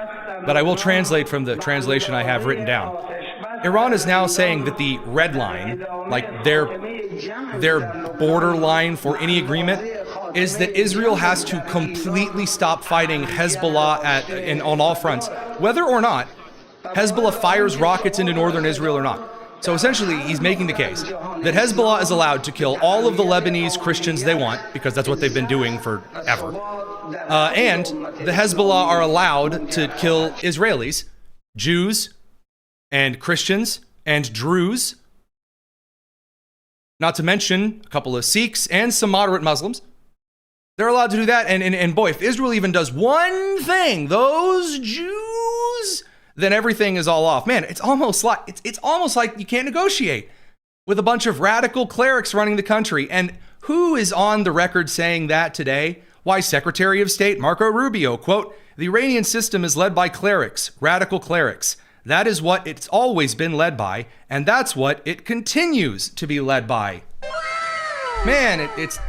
But I will translate from the translation I have written down. Iran is now saying that the red line, like their border line for any agreement, is that Israel has to completely stop fighting Hezbollah on all fronts, whether or not Hezbollah fires rockets into northern Israel or not. So essentially, he's making the case that Hezbollah is allowed to kill all of the Lebanese Christians they want, because that's what they've been doing forever. And the Hezbollah are allowed to kill Israelis, Jews, and Christians, and Druze, not to mention a couple of Sikhs and some moderate Muslims. They're allowed to do that. And boy, if Israel even does one thing, those Jews, then everything is all off. Man, it's almost like you can't negotiate with a bunch of radical clerics running the country. And who is on the record saying that today? Why, Secretary of State Marco Rubio, quote, "The Iranian system is led by clerics, radical clerics. That is what it's always been led by, and that's what it continues to be led by." Man, it's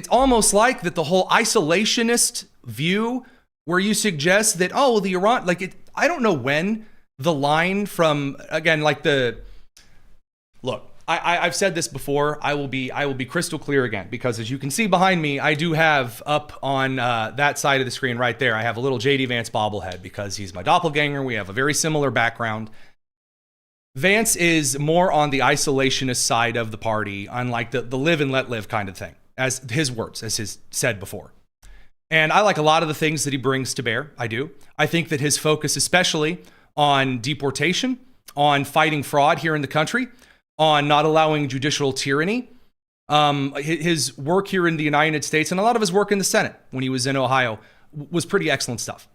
almost like that the whole isolationist view where you suggest that, the Iran, I don't know when the line from, again, look, I've said this before. I will be crystal clear again, because as you can see behind me, I do have up on that side of the screen right there, I have a little JD Vance bobblehead because he's my doppelganger. We have a very similar background. Vance is more on the isolationist side of the party, unlike the live and let live kind of thing, as his words, as he's said before. And I like a lot of the things that he brings to bear. I do. I think that his focus, especially on deportation, on fighting fraud here in the country, on not allowing judicial tyranny, his work here in the United States, and a lot of his work in the Senate when he was in Ohio, was pretty excellent stuff.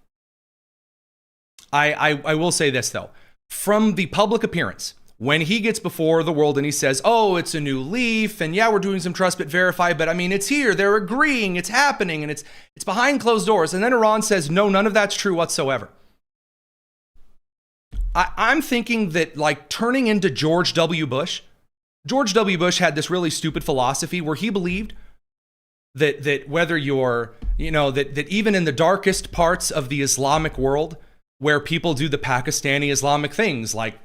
I will say this, though. From the public appearance, when he gets before the world and he says, it's a new leaf, and yeah, we're doing some trust but verify, but I mean, it's here, they're agreeing, it's happening, and it's behind closed doors. And then Iran says, no, none of that's true whatsoever. I'm thinking that, turning into George W. Bush had this really stupid philosophy where he believed that whether you're, that even in the darkest parts of the Islamic world, where people do the Pakistani Islamic things like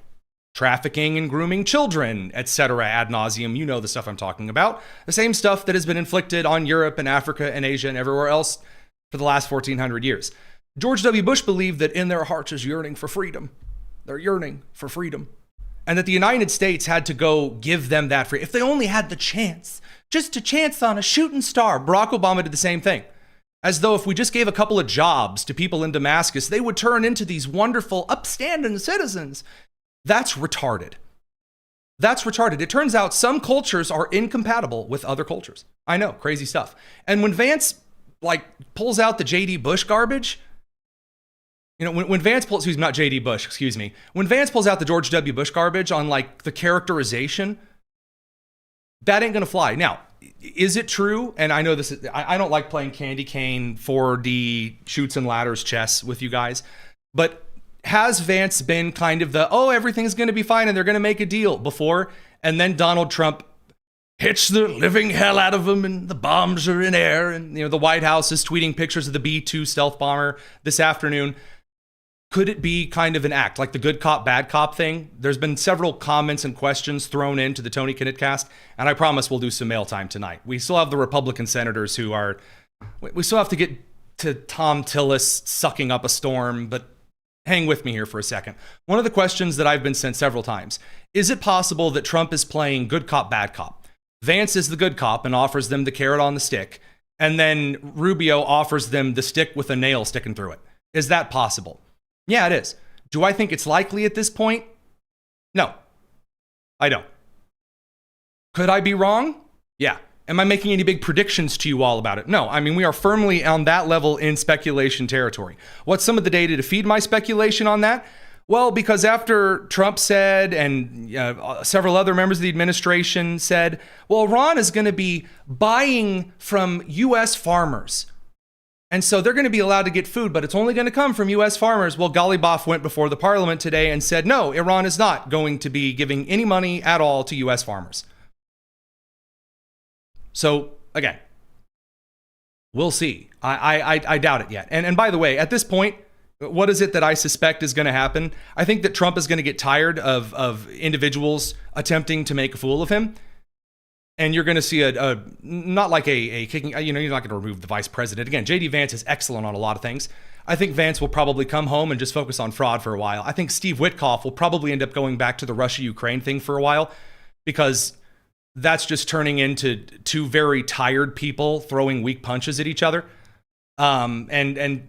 trafficking and grooming children, etc., ad nauseum, the stuff I'm talking about, the same stuff that has been inflicted on Europe and Africa and Asia and everywhere else for the last 1400 years. George W. Bush believed that in their hearts is yearning for freedom. They're yearning for freedom. And that the United States had to go give them that freedom. If they only had the chance, just a chance on a shooting star. Barack Obama did the same thing. As though if we just gave a couple of jobs to people in Damascus, they would turn into these wonderful, upstanding citizens. That's retarded. That's retarded. It turns out some cultures are incompatible with other cultures. I know, crazy stuff. And when Vance, pulls out the J.D. Bush garbage, when Vance pulls, not J.D. Bush, excuse me. When Vance pulls out the George W. Bush garbage on the characterization, that ain't gonna fly. Now, is it true? And I know this is, I don't like playing candy cane 4D shoots and ladders chess with you guys, but has Vance been kind of everything's gonna be fine and they're gonna make a deal before, and then Donald Trump hits the living hell out of them and the bombs are in air. And, the White House is tweeting pictures of the B-2 stealth bomber this afternoon. Could it be kind of an act, like the good cop, bad cop thing? There's been several comments and questions thrown into the Tony Kinnett cast, and I promise we'll do some mail time tonight. We still have the Republican senators we still have to get to Tom Tillis sucking up a storm, but hang with me here for a second. One of the questions that I've been sent several times, is it possible that Trump is playing good cop, bad cop? Vance is the good cop and offers them the carrot on the stick, and then Rubio offers them the stick with a nail sticking through it. Is that possible? Yeah, it is. Do I think it's likely at this point? No, I don't. Could I be wrong? Yeah. Am I making any big predictions to you all about it? No. I mean, we are firmly on that level in speculation territory. What's some of the data to feed my speculation on that? Well, because after Trump said, and several other members of the administration said, well, Iran is going to be buying from U.S. farmers. And so they're going to be allowed to get food, but it's only going to come from U.S. farmers. Well, Ghalibaf went before the parliament today and said, no, Iran is not going to be giving any money at all to U.S. farmers. So, again, we'll see. I doubt it yet. And by the way, at this point, what is it that I suspect is going to happen? I think that Trump is going to get tired of individuals attempting to make a fool of him. And you're going to see not like a kicking, you're not going to remove the vice president. Again, J.D. Vance is excellent on a lot of things. I think Vance will probably come home and just focus on fraud for a while. I think Steve Witkoff will probably end up going back to the Russia-Ukraine thing for a while, because that's just turning into two very tired people throwing weak punches at each other. And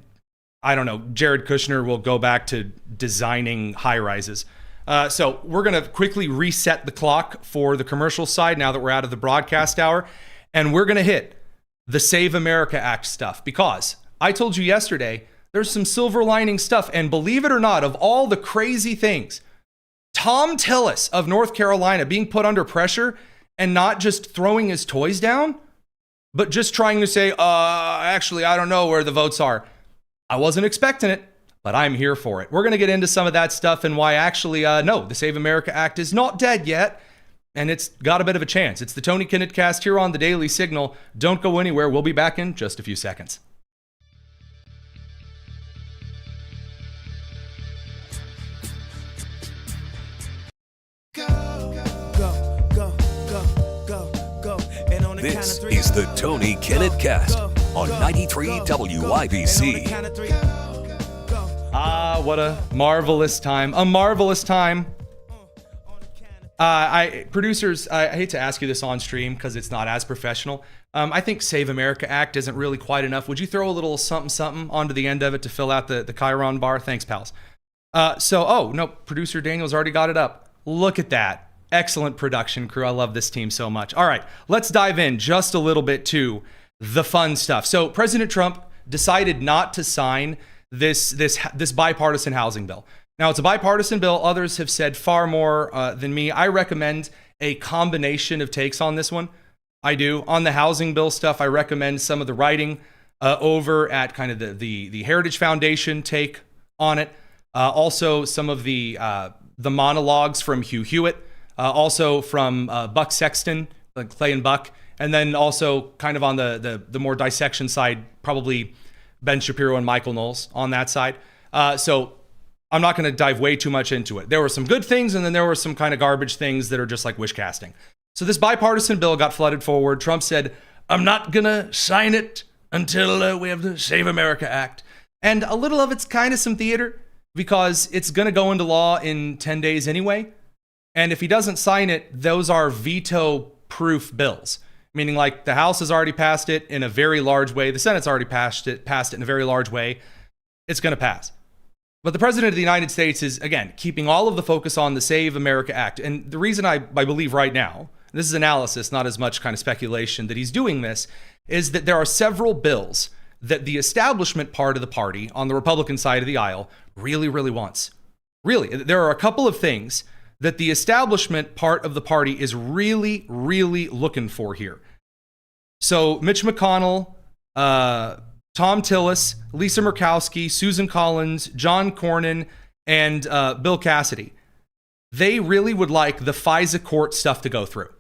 I don't know, Jared Kushner will go back to designing high-rises. So we're going to quickly reset the clock for the commercial side now that we're out of the broadcast hour. And we're going to hit the Save America Act stuff, because I told you yesterday, there's some silver lining stuff. And believe it or not, of all the crazy things, Tom Tillis of North Carolina being put under pressure and not just throwing his toys down, but just trying to say, actually, I don't know where the votes are. I wasn't expecting it, but I'm here for it. We're going to get into some of that stuff and why actually, no, the Save America Act is not dead yet, and it's got a bit of a chance. It's the Tony Kinnett Cast here on the Daily Signal. Don't go anywhere. We'll be back in just a few seconds. This is the Tony Kinnett Cast on 93 WIBC. What a marvelous time. A marvelous time. Producers, I hate to ask you this on stream because it's not as professional. I think Save America Act isn't really quite enough. Would you throw a little something onto the end of it to fill out the Chiron bar? Thanks, pals. No, producer Daniel's already got it up. Look at that. Excellent production crew. I love this team so much. All right, let's dive in just a little bit to the fun stuff. So President Trump decided not to sign this bipartisan housing bill. Now, it's a bipartisan bill. Others have said far more than me. I recommend a combination of takes on this one. I do. On the housing bill stuff, I recommend some of the writing over at kind of the Heritage Foundation take on it. Also, some of the monologues from Hugh Hewitt. Also from Buck Sexton, like Clay and Buck, and then also kind of on the more dissection side, probably Ben Shapiro and Michael Knowles on that side. So I'm not going to dive way too much into it. There were some good things, and then there were some kind of garbage things that are just like wish casting. So this bipartisan bill got flooded forward. Trump said, I'm not going to sign it until we have the Save America Act. And a little of it's kind of some theater, because it's going to go into law in 10 days anyway. And if he doesn't sign it, those are veto-proof bills, meaning like the House has already passed it in a very large way. The Senate's already passed it in a very large way. It's going to pass. But the President of the United States is, again, keeping all of the focus on the Save America Act. And the reason I believe right now, this is analysis, not as much kind of speculation, that he's doing this, is that there are several bills that the establishment part of the party on the Republican side of the aisle really, really wants. Really, there are a couple of things that the establishment part of the party is really, really looking for here. So Mitch McConnell, Tom Tillis, Lisa Murkowski, Susan Collins, John Cornyn, and Bill Cassidy, they really would like the FISA court stuff to go through.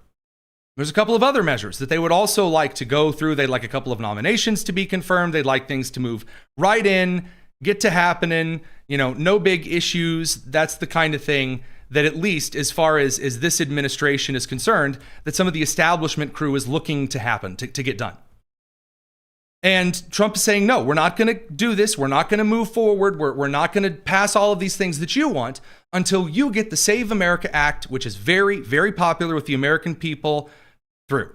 There's a couple of other measures that they would also like to go through. They'd like a couple of nominations to be confirmed. They'd like things to move right in, get to happening, no big issues. That's the kind of thing that, at least as far as this administration is concerned, that some of the establishment crew is looking to happen, to get done. And Trump is saying, no, we're not going to do this. We're not going to move forward. We're not going to pass all of these things that you want until you get the Save America Act, which is very, very popular with the American people, through.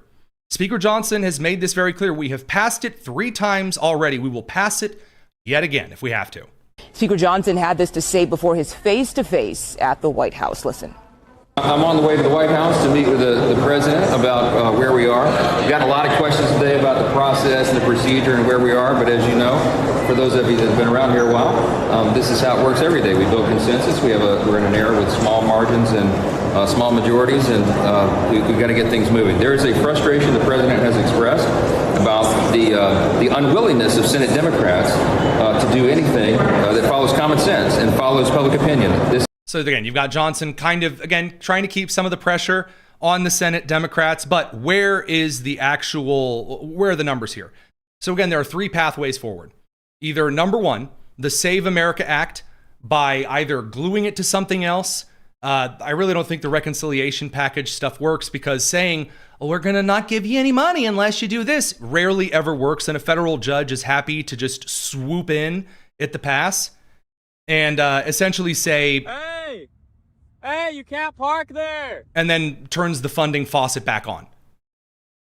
Speaker Johnson has made this very clear. We have passed it 3 times already. We will pass it yet again if we have to. Speaker Johnson had this to say before his face-to-face at the White House. Listen. I'm on the way to the White House to meet with the president about where we are. We've got a lot of questions today about the process and the procedure and where we are, but as you know, for those of you that have been around here a while, this is how it works every day. We build consensus. We're in an era with small margins and small majorities, and we've got to get things moving. There is a frustration the president has expressed about the unwillingness of Senate Democrats to do anything that follows common sense and follows public opinion. So again, you've got Johnson kind of, again, trying to keep some of the pressure on the Senate Democrats, but where are the numbers here? So again, there are 3 pathways forward. Either number 1, the Save America Act, by either gluing it to something else. I really don't think the reconciliation package stuff works, because saying, oh, we're going to not give you any money unless you do this, rarely ever works. And a federal judge is happy to just swoop in at the pass and essentially say, hey, you can't park there, and then turns the funding faucet back on.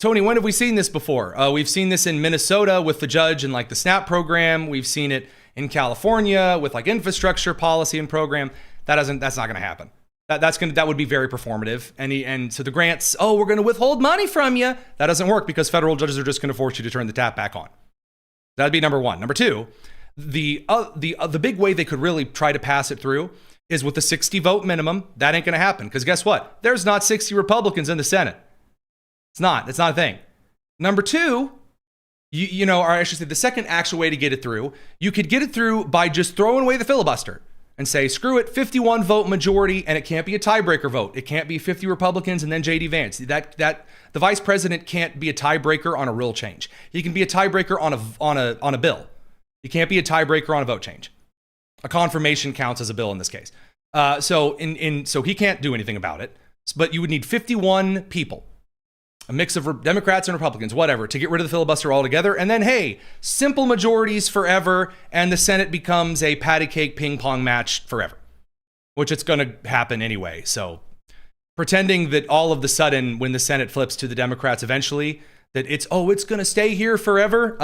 Tony, when have we seen this before? We've seen this in Minnesota with the judge and like the SNAP program. We've seen it in California with like infrastructure policy and program. That's not going to happen. That would be very performative. And so the grants, oh, we're going to withhold money from you. That doesn't work, because federal judges are just going to force you to turn the tap back on. That'd be number 1. Number 2, the big way they could really try to pass it through is with the 60 vote minimum. That ain't going to happen, because guess what? There's not 60 Republicans in the Senate. It's not a thing. Number 2, or I should say the second actual way to get it through, you could get it through by just throwing away the filibuster and say, screw it, 51 vote majority, and it can't be a tiebreaker vote. It can't be 50 Republicans and then JD Vance. That the vice president can't be a tiebreaker on a rule change. He can be a tiebreaker on a bill. He can't be a tiebreaker on a vote change. A confirmation counts as a bill in this case. So he can't do anything about it. But you would need 51 people, a mix of Democrats and Republicans, whatever, to get rid of the filibuster altogether. And then, hey, simple majorities forever, and the Senate becomes a patty cake ping pong match forever, which it's going to happen anyway. So pretending that all of the sudden, when the Senate flips to the Democrats eventually, that it's going to stay here forever.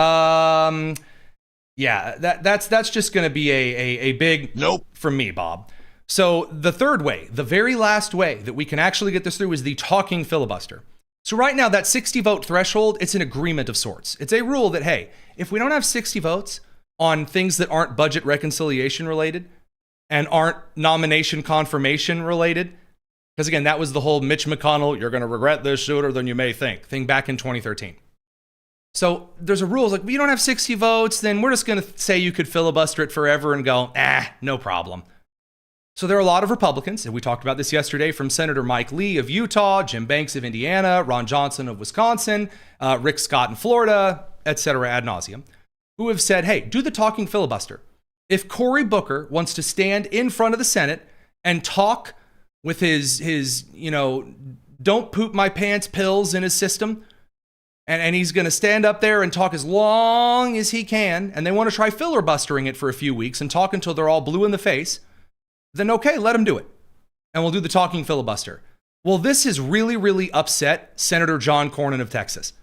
Yeah, that's just going to be a big nope from me, Bob. So the third way, the very last way that we can actually get this through, is the talking filibuster. So right now, that 60 vote threshold, it's an agreement of sorts. It's a rule that, hey, if we don't have 60 votes on things that aren't budget reconciliation related and aren't nomination confirmation related, because again, that was the whole Mitch McConnell, you're going to regret this sooner than you may think, thing back in 2013. So there's a rule, like, if you don't have 60 votes, then we're just going to say you could filibuster it forever and go, no problem. So there are a lot of Republicans, and we talked about this yesterday, from Senator Mike Lee of Utah, Jim Banks of Indiana, Ron Johnson of Wisconsin, Rick Scott in Florida, et cetera, ad nauseum, who have said, hey, do the talking filibuster. If Cory Booker wants to stand in front of the Senate and talk with his don't poop my pants pills in his system, and he's going to stand up there and talk as long as he can, and they want to try filibustering it for a few weeks and talk until they're all blue in the face, then okay, let him do it. And we'll do the talking filibuster. Well, this has really, really upset Senator John Cornyn of Texas,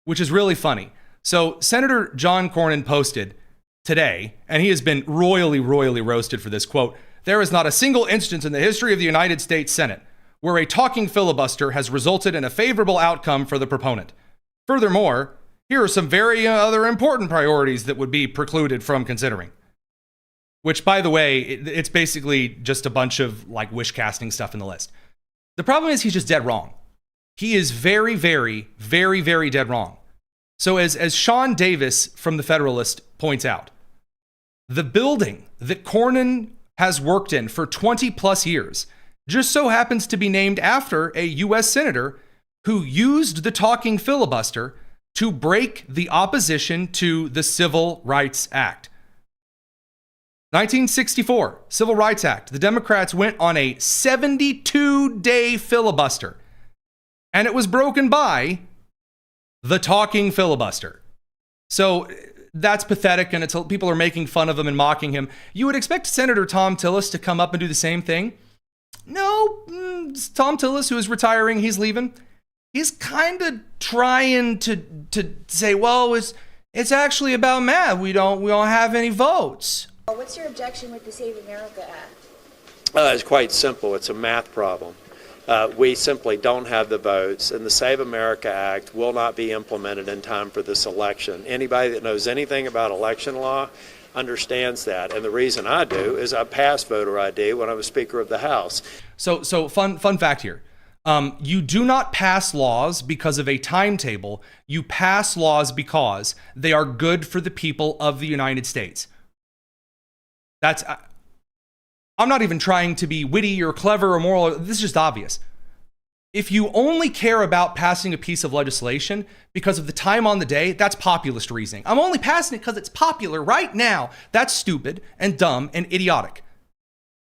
which is really funny. So Senator John Cornyn posted today, and he has been royally, royally roasted for this, quote, "There is not a single instance in the history of the United States Senate where a talking filibuster has resulted in a favorable outcome for the proponent. Furthermore, here are some very other important priorities that would be precluded from considering." Which, by the way, it's basically just a bunch of like wish casting stuff in the list. The problem is he's just dead wrong. He is very, very, very, very dead wrong. So as Sean Davis from The Federalist points out, the building that Cornyn has worked in for 20 plus years just so happens to be named after a U.S. senator who used the talking filibuster to break the opposition to the Civil Rights Act. 1964, Civil Rights Act. The Democrats went on a 72-day filibuster, and it was broken by the talking filibuster. So that's pathetic, and people are making fun of him and mocking him. You would expect Senator Tom Tillis to come up and do the same thing. No, Tom Tillis, who is retiring, he's leaving. He's kind of trying to say, well, it's actually about math. We don't have any votes. What's your objection with the Save America Act? It's quite simple. It's a math problem. We simply don't have the votes, and the Save America Act will not be implemented in time for this election. Anybody that knows anything about election law understands that, and the reason I do is I passed voter ID when I was Speaker of the House. So fun fact here. You do not pass laws because of a timetable. You pass laws because they are good for the people of the United States. I'm not even trying to be witty or clever or moral. This is just obvious. If you only care about passing a piece of legislation because of the time on the day, that's populist reasoning. I'm only passing it because it's popular right now. That's stupid and dumb and idiotic.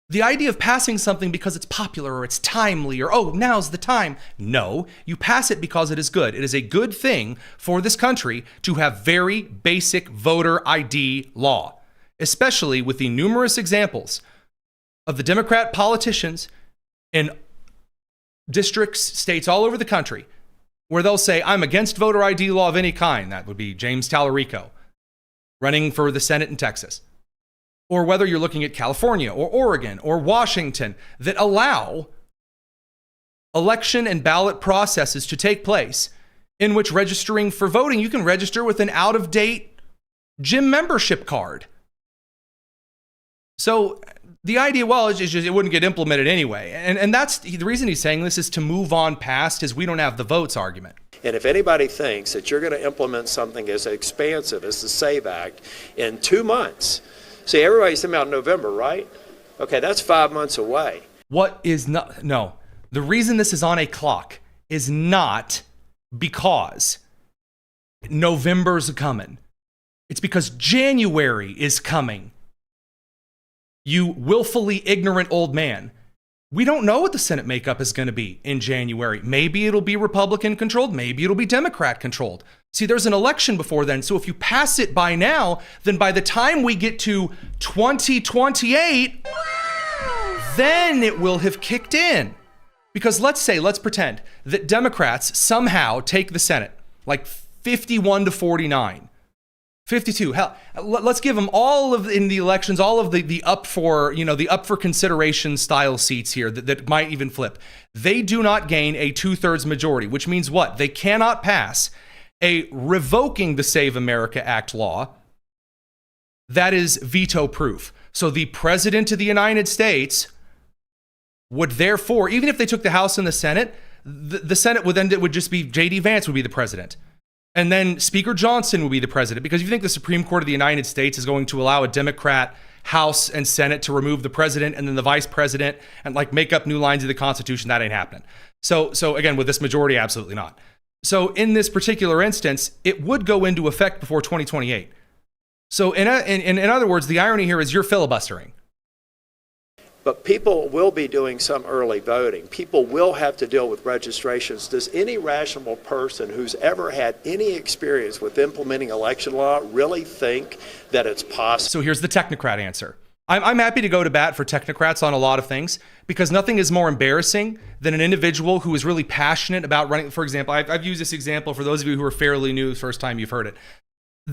The idea of passing something because it's popular or it's timely or, oh, now's the time. No, you pass it because it is good. It is a good thing for this country to have very basic voter ID law, especially with the numerous examples of the Democrat politicians in districts, states all over the country, where they'll say, I'm against voter ID law of any kind. That would be James Tallarico running for the Senate in Texas. Or whether you're looking at California or Oregon or Washington that allow election and ballot processes to take place in which registering for voting, you can register with an out-of-date gym membership card. So the idea, well, is just it wouldn't get implemented anyway. And that's the reason he's saying this is to move on past his we don't have the votes argument. And if anybody thinks that you're going to implement something as expansive as the SAVE Act in 2 months, see, everybody's talking about November, right? Okay, that's 5 months away. No, the reason this is on a clock is not because November's coming. It's because January is coming. You willfully ignorant old man. We don't know what the Senate makeup is going to be in January. Maybe it'll be Republican controlled. Maybe it'll be Democrat controlled. See, there's an election before then. So if you pass it by now, then by the time we get to 2028, then it will have kicked in. Because let's pretend that Democrats somehow take the Senate, like 51 to 49. 52. Hell, let's give them all of in the elections, all of the up for consideration style seats here that might even flip. They do not gain a 2/3 majority, which means what? They cannot pass a revoking the Save America Act law that is veto proof. So the President of the United States would therefore, even if they took the House and the Senate, the Senate would just be J.D. Vance would be the president. And then Speaker Johnson will be the president, because if you think the Supreme Court of the United States is going to allow a Democrat House and Senate to remove the president and then the vice president and like make up new lines of the Constitution, that ain't happening. So again, with this majority, absolutely not. So in this particular instance, it would go into effect before 2028. So in other words, the irony here is you're filibustering. But people will be doing some early voting. People will have to deal with registrations. Does any rational person who's ever had any experience with implementing election law really think that it's possible? So here's the technocrat answer. I'm happy to go to bat for technocrats on a lot of things, because nothing is more embarrassing than an individual who is really passionate about running. For example, I've used this example for those of you who are fairly new, first time you've heard it.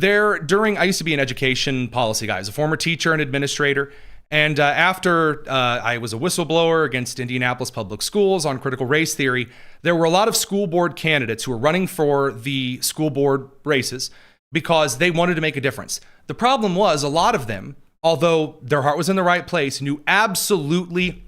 I used to be an education policy guy. I was a former teacher and administrator. And after I was a whistleblower against Indianapolis public schools on critical race theory, there were a lot of school board candidates who were running for the school board races because they wanted to make a difference. The problem was a lot of them, although their heart was in the right place, knew absolutely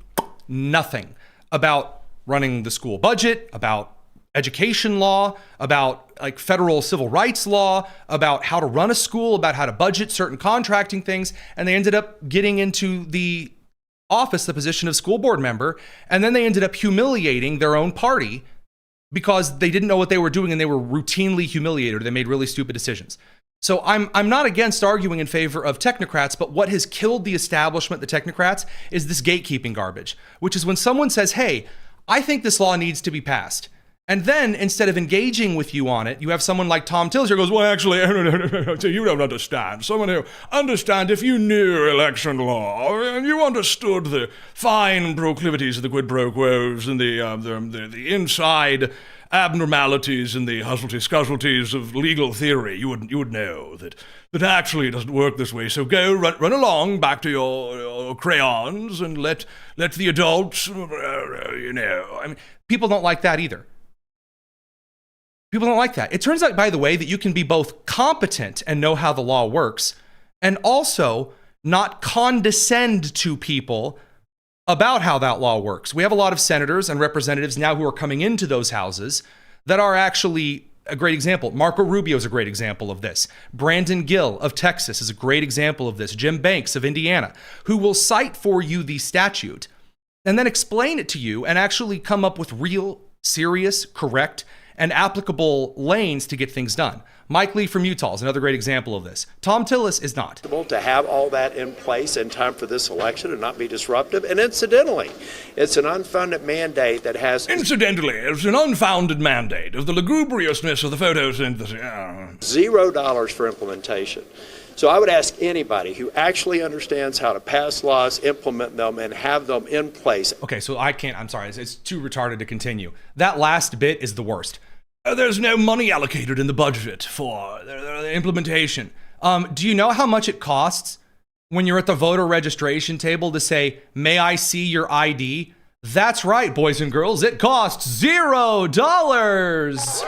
nothing about running the school budget, about education law, about like federal civil rights law, about how to run a school, about how to budget certain contracting things. And they ended up getting into the office, the position of school board member. And then they ended up humiliating their own party because they didn't know what they were doing and they were routinely humiliated or they made really stupid decisions. So I'm not against arguing in favor of technocrats, but what has killed the establishment, the technocrats, is this gatekeeping garbage, which is when someone says, hey, I think this law needs to be passed. And then instead of engaging with you on it, you have someone like Tom Tillis who goes, well, actually, you don't understand. Someone who understand if you knew election law and you understood the fine proclivities of the quid pro quos and the inside abnormalities and the hustlety-scuzzleties of legal theory, you would know that actually it doesn't work this way. So go run along back to your crayons and let the adults, I mean, people don't like that either. People don't like that. It turns out, by the way, that you can be both competent and know how the law works and also not condescend to people about how that law works. We have a lot of senators and representatives now who are coming into those houses that are actually a great example. Marco Rubio is a great example of this. Brandon Gill of Texas is a great example of this. Jim Banks of Indiana, who will cite for you the statute and then explain it to you and actually come up with real, serious, correct, and applicable lanes to get things done. Mike Lee from Utah is another great example of this. Tom Tillis is not. To have all that in place in time for this election and not be disruptive. And incidentally, it's an unfunded mandate that has... Incidentally, it's an unfounded mandate of the lugubriousness of the photosynthesis. $0 for implementation. So I would ask anybody who actually understands how to pass laws, implement them, and have them in place. Okay, so I'm sorry, it's too retarded to continue. That last bit is the worst. There's no money allocated in the budget for the implementation. Do you know how much it costs when you're at the voter registration table to say, may I see your ID? That's right, boys and girls, it costs $0.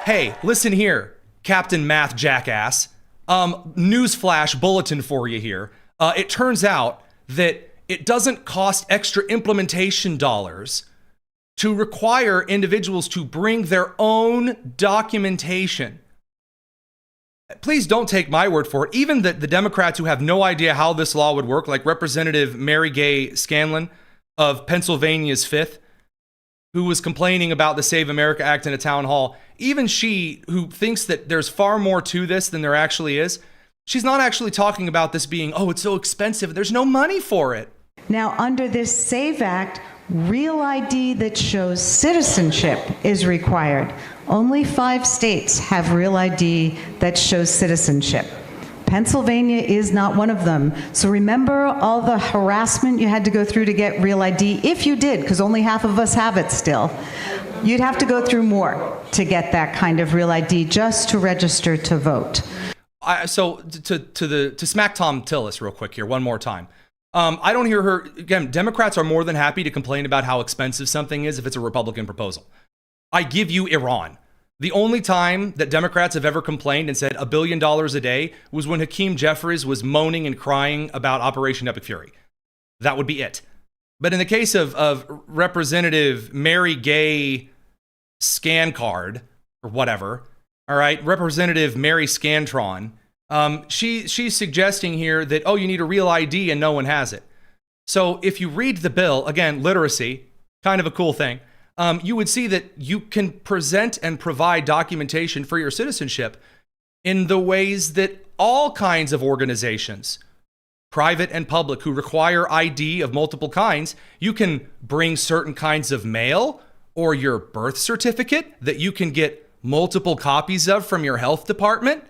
Hey, listen here, Captain Math Jackass. Newsflash bulletin for you here. It turns out that it doesn't cost extra implementation dollars to require individuals to bring their own documentation. Please don't take my word for it. Even the Democrats who have no idea how this law would work, like Representative Mary Gay Scanlon of Pennsylvania's 5th, who was complaining about the Save America Act in a town hall, even she, who thinks that there's far more to this than there actually is, she's not actually talking about this being, oh, it's so expensive. There's no money for it. Now, under this SAVE Act, real ID that shows citizenship is required. Only 5 states have real ID that shows citizenship. Pennsylvania is not one of them. So remember all the harassment you had to go through to get real ID? If you did, because only half of us have it still. You'd have to go through more to get that kind of real ID just to register to vote. So to smack Tom Tillis real quick here, one more time. I don't hear her, again, Democrats are more than happy to complain about how expensive something is if it's a Republican proposal. I give you Iran. The only time that Democrats have ever complained and said $1 billion a day was when Hakeem Jeffries was moaning and crying about Operation Epic Fury. That would be it. But in the case of Representative Mary Gay Scan Card, or whatever, all right, Representative Mary Scantron, she's suggesting here that, oh, you need a real ID and no one has it. So if you read the bill, again, literacy, kind of a cool thing, you would see that you can present and provide documentation for your citizenship in the ways that all kinds of organizations, private and public, who require ID of multiple kinds, you can bring certain kinds of mail or your birth certificate that you can get multiple copies of from your health department.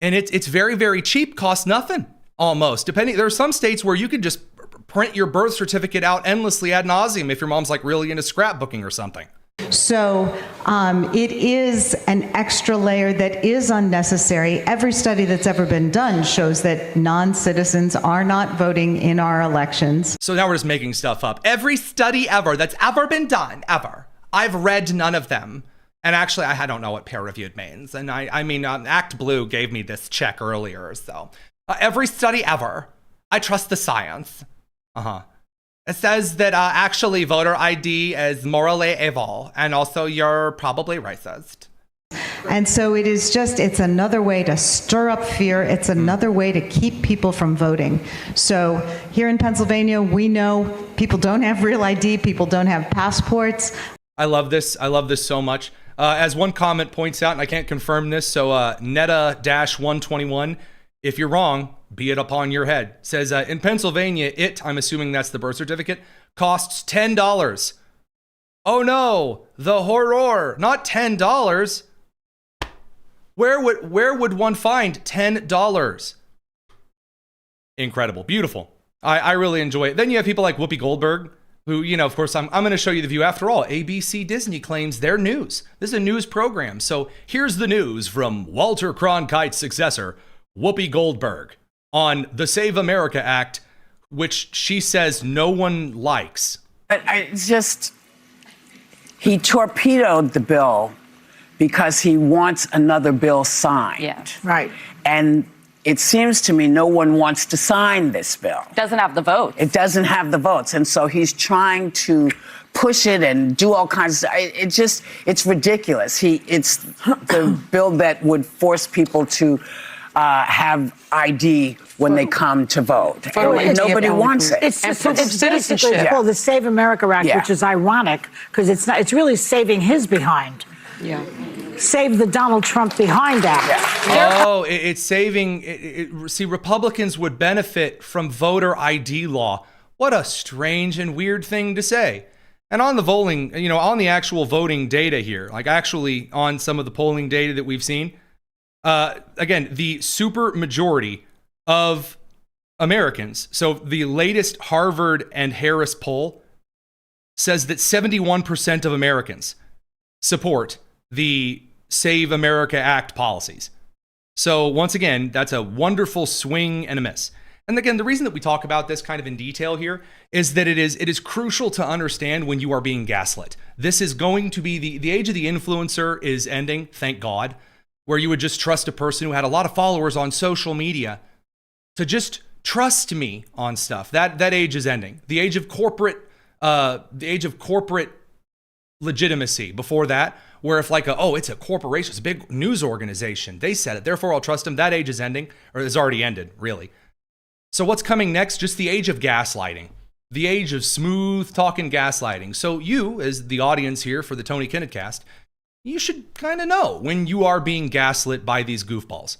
And it's very, very cheap, costs nothing, almost. There are some states where you could just print your birth certificate out endlessly ad nauseum if your mom's like really into scrapbooking or something. So it is an extra layer that is unnecessary. Every study that's ever been done shows that non-citizens are not voting in our elections. So now we're just making stuff up. Every study ever that's ever been done, ever. I've read none of them. And actually, I don't know what peer-reviewed means. And I mean, Act Blue gave me this check earlier. So every study ever, I trust the science. It says that actually voter ID is morally evil, and also you're probably racist. And so it's another way to stir up fear. It's another way to keep people from voting. So here in Pennsylvania, we know people don't have real ID, people don't have passports. I love this. I love this so much. As one comment points out, and I can't confirm this, so Netta-121, if you're wrong, be it upon your head, says, in Pennsylvania, I'm assuming that's the birth certificate, costs $10. Oh no, the horror, not $10. Where would one find $10? Incredible, beautiful. I really enjoy it. Then you have people like Whoopi Goldberg, who, of course, I'm going to show you the view. After all, ABC Disney claims they're news. This is a news program. So here's the news from Walter Cronkite's successor, Whoopi Goldberg, on the Save America Act, which she says no one likes. He torpedoed the bill because he wants another bill signed. Yeah. Right. And it seems to me no one wants to sign this bill. It doesn't have the votes. It doesn't have the votes. And so he's trying to push it and do all kinds of, it's ridiculous. It's the bill that would force people to have ID when they come to vote. And nobody wants it. It's basically called the Save America Act, which is ironic because it's really saving his behind. Yeah. Save the Donald Trump behind Act. Oh, it's saving. See, Republicans would benefit from voter ID law. What a strange and weird thing to say. And on the voting, on the actual voting data here, like actually on some of the polling data that we've seen, again, the super majority of Americans, so the latest Harvard and Harris poll says that 71% of Americans support the Save America Act policies. So once again, that's a wonderful swing and a miss. And again, the reason that we talk about this kind of in detail here is that it is crucial to understand when you are being gaslit. This is going to be the age of the influencer is ending, thank God, where you would just trust a person who had a lot of followers on social media to just trust me on stuff. That age is ending. The age of corporate legitimacy before that, where if it's a corporation, it's a big news organization, they said it, therefore I'll trust them. That age is ending, or has already ended, really. So what's coming next? Just the age of gaslighting, the age of smooth talking gaslighting. So you, as the audience here for the Tony Kinnett cast, you should kind of know when you are being gaslit by these goofballs.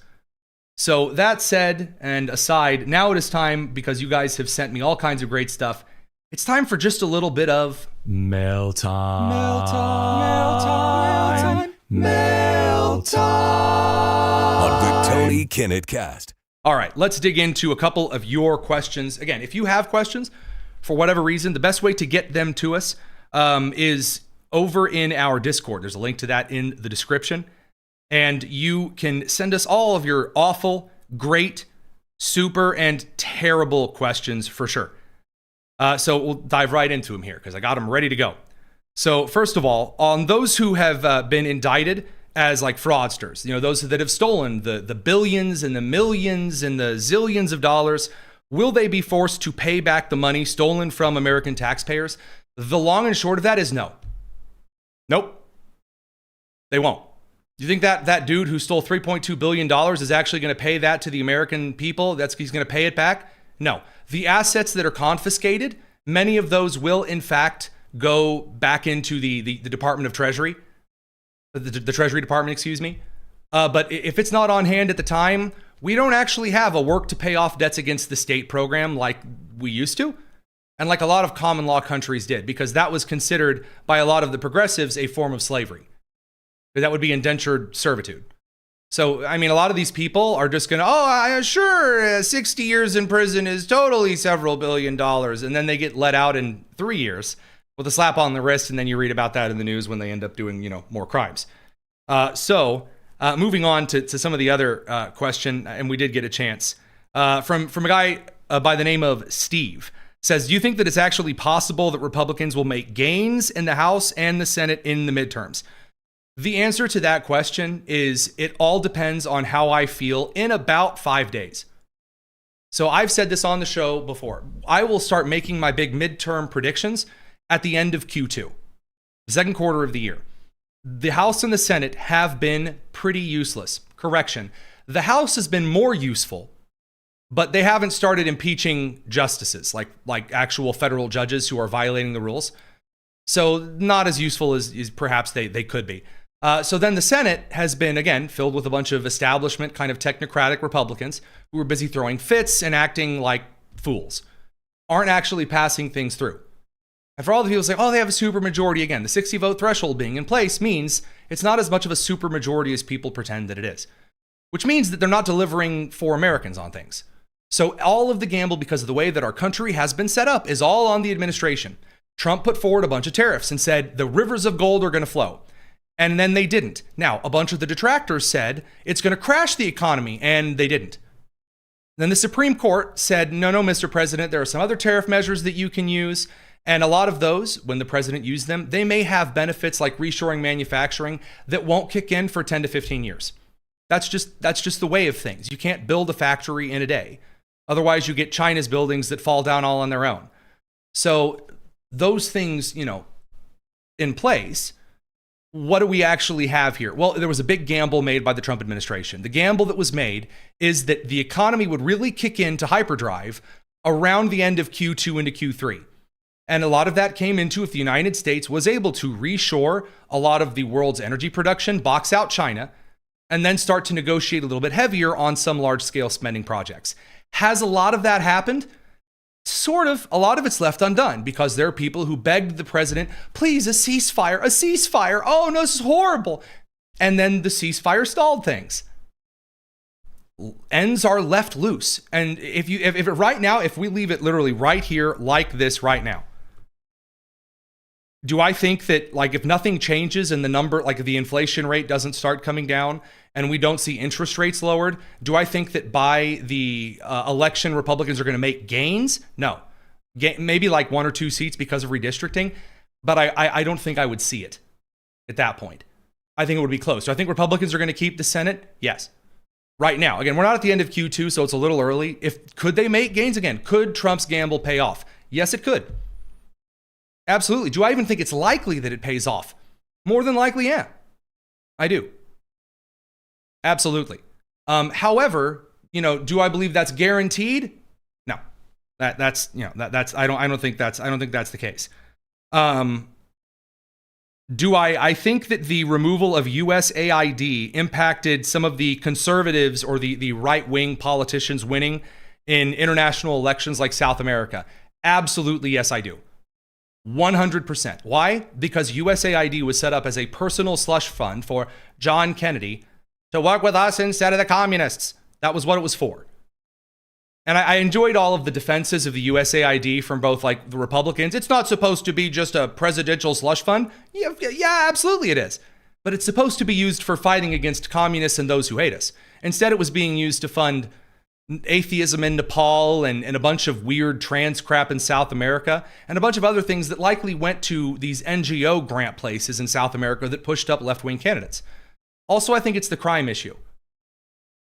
So that said and aside, now it is time, because you guys have sent me all kinds of great stuff, it's time for just a little bit of mail time. Mail time. Mail time. On the Tony Kinnett cast. All right, let's dig into a couple of your questions. Again, if you have questions, for whatever reason, the best way to get them to us is over in our Discord. There's a link to that in the description. And you can send us all of your awful, great, super, and terrible questions for sure. So we'll dive right into them here because I got them ready to go. So first of all, on those who have been indicted as like fraudsters, those that have stolen the billions and the millions and the zillions of dollars, will they be forced to pay back the money stolen from American taxpayers? The long and short of that is no. Nope. They won't. Do you think that dude who stole $3.2 billion is actually going to pay that to the American people? He's going to pay it back? No. The assets that are confiscated, many of those will, in fact, go back into the Department of Treasury, the Treasury Department, excuse me. But if it's not on hand at the time, we don't actually have a work to pay off debts against the state program like we used to, and like a lot of common law countries did, because that was considered by a lot of the progressives a form of slavery. That would be indentured servitude. So, a lot of these people are just going to, 60 years in prison is totally several $billion. And then they get let out in 3 years with a slap on the wrist. And then you read about that in the news when they end up doing, more crimes. Moving on to some of the other question, and we did get a chance from a guy by the name of Steve. Says, do you think that it's actually possible that Republicans will make gains in the House and the Senate in the midterms? The answer to that question is it all depends on how I feel in about 5 days. So I've said this on the show before. I will start making my big midterm predictions at the end of Q2, the second quarter of the year. The House and the Senate have been pretty useless. Correction. The House has been more useful, but they haven't started impeaching justices, like actual federal judges who are violating the rules. So not as useful as perhaps they could be. So then the Senate has been, again, filled with a bunch of establishment kind of technocratic Republicans who are busy throwing fits and acting like fools, aren't actually passing things through. And for all the people who say, oh, they have a supermajority, again, the 60 vote threshold being in place means it's not as much of a supermajority as people pretend that it is, which means that they're not delivering for Americans on things. So all of the gamble, because of the way that our country has been set up, is all on the administration. Trump put forward a bunch of tariffs and said the rivers of gold are going to flow. And then they didn't. Now, a bunch of the detractors said it's going to crash the economy, and they didn't. Then the Supreme Court said, no, Mr. President, there are some other tariff measures that you can use. And a lot of those, when the president used them, they may have benefits like reshoring manufacturing that won't kick in for 10 to 15 years. That's just the way of things. You can't build a factory in a day. Otherwise, you get China's buildings that fall down all on their own. So those things, in place, what do we actually have here? Well, there was a big gamble made by the Trump administration. The gamble that was made is that the economy would really kick into hyperdrive around the end of Q2 into Q3. And a lot of that came into if the United States was able to reshore a lot of the world's energy production, box out China, and then start to negotiate a little bit heavier on some large-scale spending projects. Has a lot of that happened? Sort of. A lot of it's left undone because there are people who begged the president, please, a ceasefire, a ceasefire. Oh, no, this is horrible. And then the ceasefire stalled things. Ends are left loose. And if we leave it literally right here like this right now, do I think that, if nothing changes and the number, if the inflation rate doesn't start coming down and we don't see interest rates lowered, do I think that by the election, Republicans are going to make gains? No. Maybe 1 or 2 seats because of redistricting, but I don't think I would see it at that point. I think it would be close. Do I think Republicans are going to keep the Senate? Yes. Right now. Again, we're not at the end of Q2, so it's a little early. Could they make gains again? Could Trump's gamble pay off? Yes, it could. Absolutely. Do I even think it's likely that it pays off? More than likely, yeah. I do. Absolutely. However, do I believe that's guaranteed? No. I don't think that's the case. Do I think that the removal of USAID impacted some of the conservatives or the right-wing politicians winning in international elections like South America? Absolutely, yes, I do. 100%. Why? Because USAID was set up as a personal slush fund for John Kennedy to work with us instead of the communists. That was what it was for. And I enjoyed all of the defenses of the USAID from both the Republicans. It's not supposed to be just a presidential slush fund. Yeah, absolutely it is. But it's supposed to be used for fighting against communists and those who hate us. Instead, it was being used to fund atheism in Nepal and a bunch of weird trans crap in South America and a bunch of other things that likely went to these NGO grant places in South America that pushed up left-wing candidates. Also, I think it's the crime issue.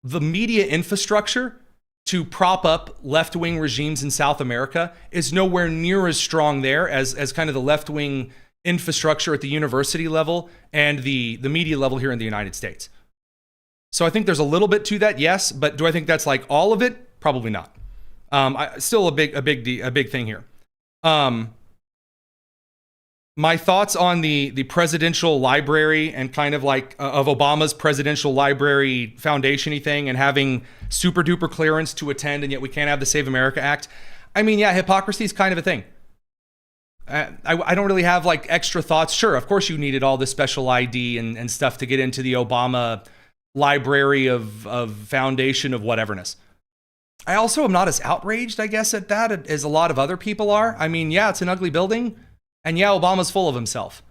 The media infrastructure to prop up left-wing regimes in South America is nowhere near as strong there as kind of the left-wing infrastructure at the university level and the media level here in the United States. So I think there's a little bit to that, yes, but do I think that's all of it? Probably not. Still a big thing here. My thoughts on the presidential library and kind of of Obama's presidential library foundation-y thing and having super duper clearance to attend, and yet we can't have the Save America Act. I mean, yeah, hypocrisy is kind of a thing. I don't really have extra thoughts. Sure, of course you needed all this special ID and stuff to get into the Obama library of foundation of whateverness. I also am not as outraged, I guess, at that as a lot of other people are. I mean, yeah, it's an ugly building, and yeah, Obama's full of himself.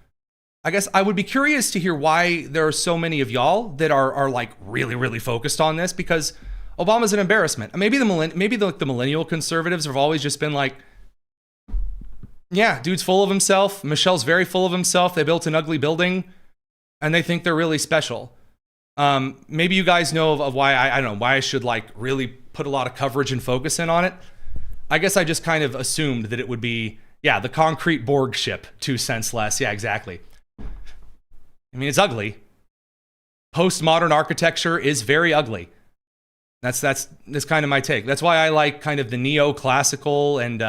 I guess I would be curious to hear why there are so many of y'all that are really, really focused on this, because Obama's an embarrassment. Maybe the millennial conservatives have always just been yeah, dude's full of himself. Michelle's very full of himself. They built an ugly building, and they think they're really special. Maybe you guys know of why I don't know why I should really put a lot of coverage and focus in on it. I guess I just kind of assumed that it would be, yeah, the concrete Borg ship, 2 cents less. Yeah, exactly. I mean, it's ugly. postmodern architecture is very ugly. That's kind of my take. That's why I like kind of the neoclassical and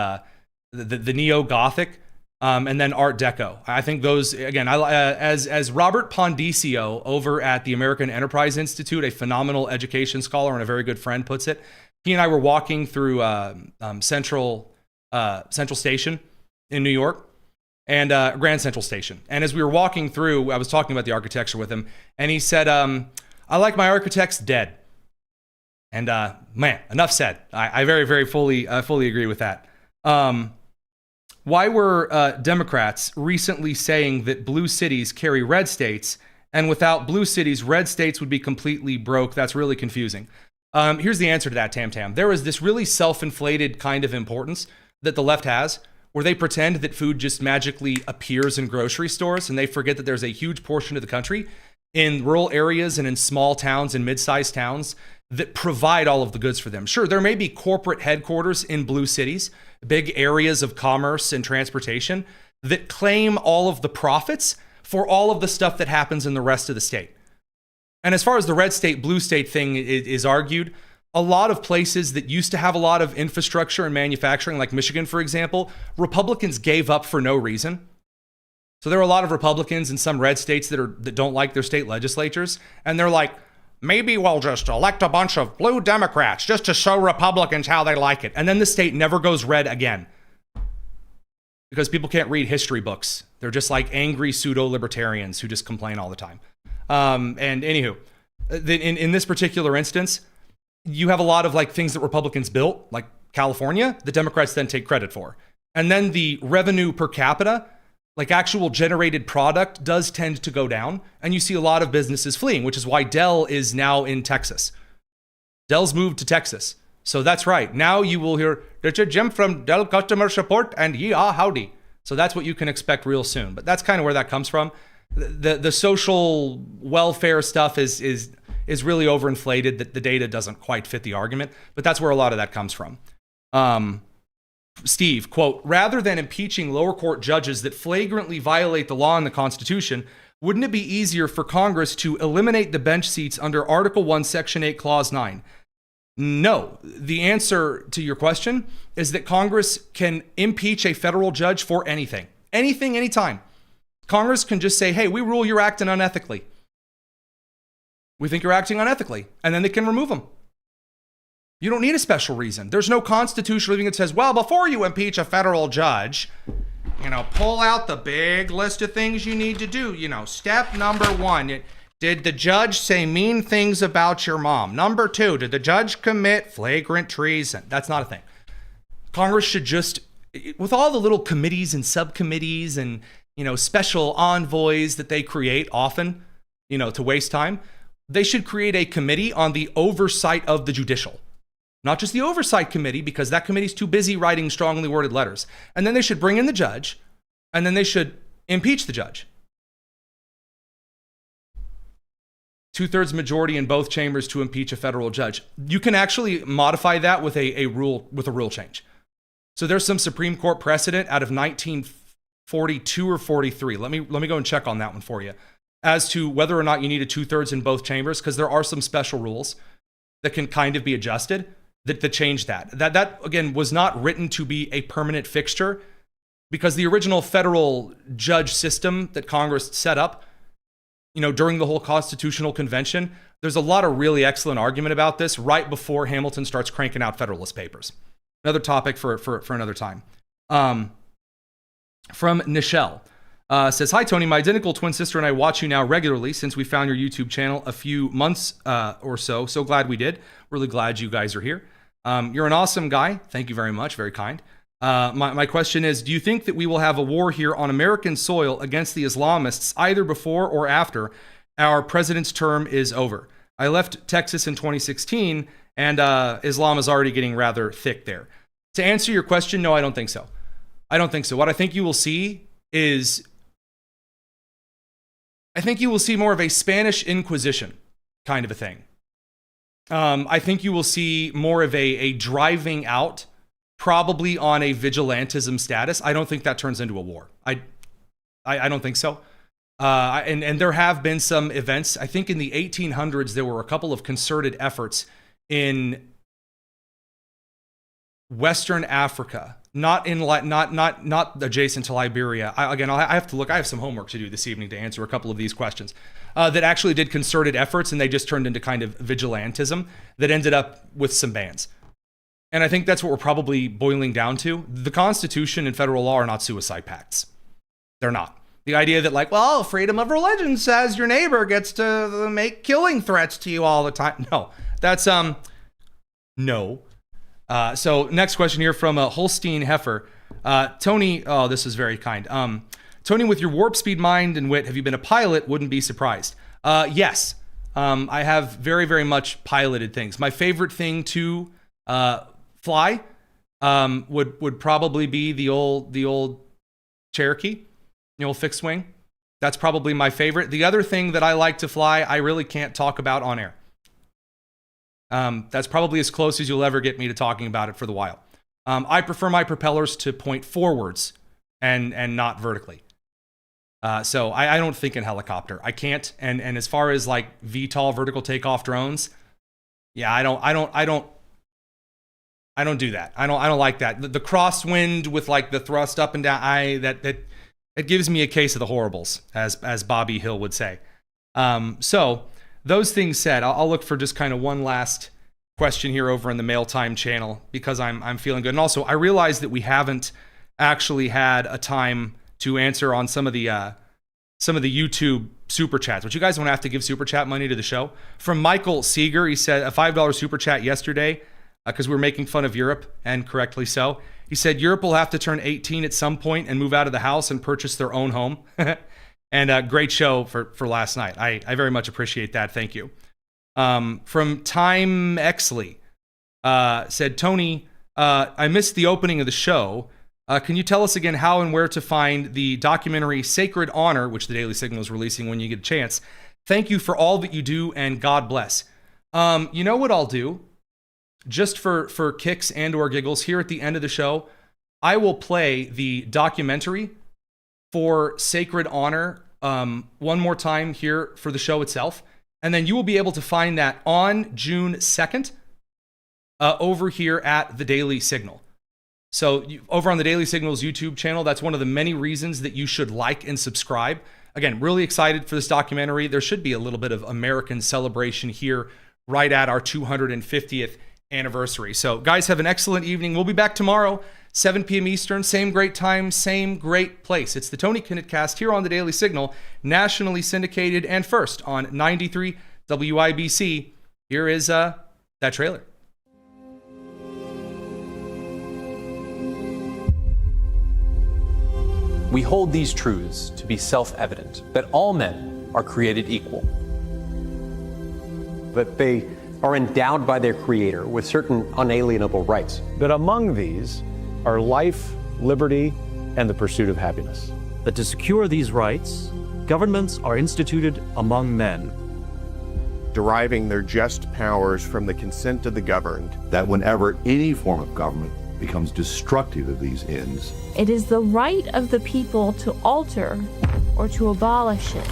the neo-Gothic, and then Art Deco. I think those, again, as Robert Pondicio over at the American Enterprise Institute, a phenomenal education scholar and a very good friend, puts it. He and I were walking through Central Station in New York, and Grand Central Station. And as we were walking through, I was talking about the architecture with him, and he said, "I like my architects dead." And man, enough said. I very fully agree with that. Why were Democrats recently saying that blue cities carry red states, and without blue cities, red states would be completely broke? That's really confusing. Here's the answer to that, Tam Tam. There is this really self-inflated kind of importance that the left has, where they pretend that food just magically appears in grocery stores, and they forget that there's a huge portion of the country in rural areas and in small towns and mid-sized towns that provide all of the goods for them. Sure, there may be corporate headquarters in blue cities, big areas of commerce and transportation that claim all of the profits for all of the stuff that happens in the rest of the state. And as far as the red state, blue state thing is argued, a lot of places that used to have a lot of infrastructure and manufacturing, like Michigan, for example, Republicans gave up for no reason. So there are a lot of Republicans in some red states that don't like their state legislatures, and they're like, maybe we'll just elect a bunch of blue Democrats just to show Republicans how they like it. And then the state never goes red again. Because people can't read history books. They're just like angry pseudo-libertarians who just complain all the time. And anywho, in this particular instance, you have a lot of like things that Republicans built, like California, the Democrats then take credit for. And then the revenue per capita, like actual generated product, does tend to go down. And you see a lot of businesses fleeing, which is why Dell is now in Texas. Dell's moved to Texas. So that's right. Now you will hear, Richard Jim from Dell Customer Support and yeah, howdy. So that's what you can expect real soon. But that's kind of where that comes from. The social welfare stuff is really overinflated. That the data doesn't quite fit the argument. But that's where a lot of that comes from. Steve, quote, rather than impeaching lower court judges that flagrantly violate the law and the Constitution, wouldn't it be easier for Congress to eliminate the bench seats under Article 1, Section 8, Clause 9? No. The answer to your question is that Congress can impeach a federal judge for anything. Anything, anytime. Congress can just say, hey, we rule you're acting unethically. We think you're acting unethically. And then they can remove them. You don't need a special reason. There's no constitutional thing that says, well, before you impeach a federal judge, pull out the big list of things you need to do. Step number 1, did the judge say mean things about your mom? Number 2, did the judge commit flagrant treason? That's not a thing. Congress should just, with all the little committees and subcommittees and, special envoys that they create often, to waste time, they should create a committee on the oversight of the judicial. Not just the oversight committee, because that committee's too busy writing strongly worded letters. And then they should bring in the judge, and then they should impeach the judge. 2/3 majority in both chambers to impeach a federal judge. You can actually modify that with a rule change. So there's some Supreme Court precedent out of 1942 or 43. Let me go and check on that one for you, as to whether or not you need a 2/3 in both chambers, because there are some special rules that can kind of be adjusted that change that. That again was not written to be a permanent fixture, because the original federal judge system that Congress set up, during the whole Constitutional Convention, there's a lot of really excellent argument about this right before Hamilton starts cranking out Federalist Papers. Another topic for another time. From Nichelle. Says, hi, Tony. My identical twin sister and I watch you now regularly since we found your YouTube channel a few months or so. So glad we did. Really glad you guys are here. You're an awesome guy. Thank you very much. Very kind. My question is, do you think that we will have a war here on American soil against the Islamists either before or after our president's term is over? I left Texas in 2016, and Islam is already getting rather thick there. To answer your question, no, I don't think so. I don't think so. What I think you will see is, I think you will see more of a Spanish Inquisition kind of a thing. I think you will see more of a driving out, probably on a vigilantism status. I don't think that turns into a war. I don't think so. And there have been some events. I think in the 1800s, there were a couple of concerted efforts in Western Africa, not adjacent to Liberia. I have to look. I have some homework to do this evening to answer a couple of these questions. That actually did concerted efforts, and they just turned into kind of vigilantism that ended up with some bans. And I think that's what we're probably boiling down to. The Constitution and federal law are not suicide pacts. They're not. The idea that, like, well, freedom of religion says your neighbor gets to make killing threats to you all the time. No, that's no. So next question here from Holstein Heifer. Tony, oh, this is very kind. Tony, with your warp speed mind and wit, have you been a pilot? Wouldn't be surprised. Yes. I have very, very much piloted things. My favorite thing to fly would probably be the old Cherokee, the old fixed wing. That's probably my favorite. The other thing that I like to fly, I really can't talk about on air. That's probably as close as you'll ever get me to talking about it for the while. I prefer my propellers to point forwards and not vertically. So I don't think in helicopter. I can't. And as far as like VTOL vertical takeoff drones, yeah, I don't do that. I don't like that. The crosswind with like the thrust up and down, it gives me a case of the horribles, as Bobby Hill would say. So those things said, I'll look for just kind of one last question here over in the Mail Time channel because I'm feeling good. And also, I realize that we haven't actually had a time to answer on some of the YouTube super chats, but you guys don't have to give super chat money to the show. From Michael Seeger, he said a $5 super chat yesterday because we were making fun of Europe, and correctly so. He said Europe will have to turn 18 at some point and move out of the house and purchase their own home. And great show for last night. I very much appreciate that. Thank you. From Time Exley, said, Tony, I missed the opening of the show. Can you tell us again how and where to find the documentary Sacred Honor, which the Daily Signal is releasing when you get a chance? Thank you for all that you do, and God bless. You know what I'll do? Just for kicks and or giggles, here at the end of the show, I will play the documentary for Sacred Honor one more time here for the show itself. And then you will be able to find that on June 2nd over here at the Daily Signal. So over on the Daily Signal's YouTube channel, that's one of the many reasons that you should like and subscribe. Again, really excited for this documentary. There should be a little bit of American celebration here right at our 250th anniversary. So guys, have an excellent evening. We'll be back tomorrow, 7 p.m. Eastern, same great time, same great place. It's the Tony Kinnett Cast here on the Daily Signal, nationally syndicated and first on 93 WIBC. Here is that trailer. We hold these truths to be self-evident, that all men are created equal, that they are endowed by their Creator with certain unalienable rights. That among these are life, liberty, and the pursuit of happiness. That to secure these rights, governments are instituted among men, deriving their just powers from the consent of the governed. That whenever any form of government becomes destructive of these ends, it is the right of the people to alter or to abolish it.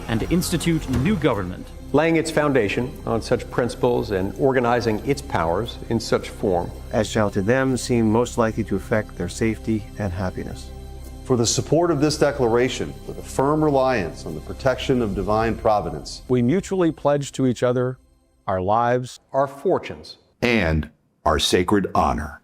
And to institute new government, laying its foundation on such principles and organizing its powers in such form as shall to them seem most likely to affect their safety and happiness. For the support of this declaration, with a firm reliance on the protection of divine providence, we mutually pledge to each other our lives, our fortunes, and our sacred honor.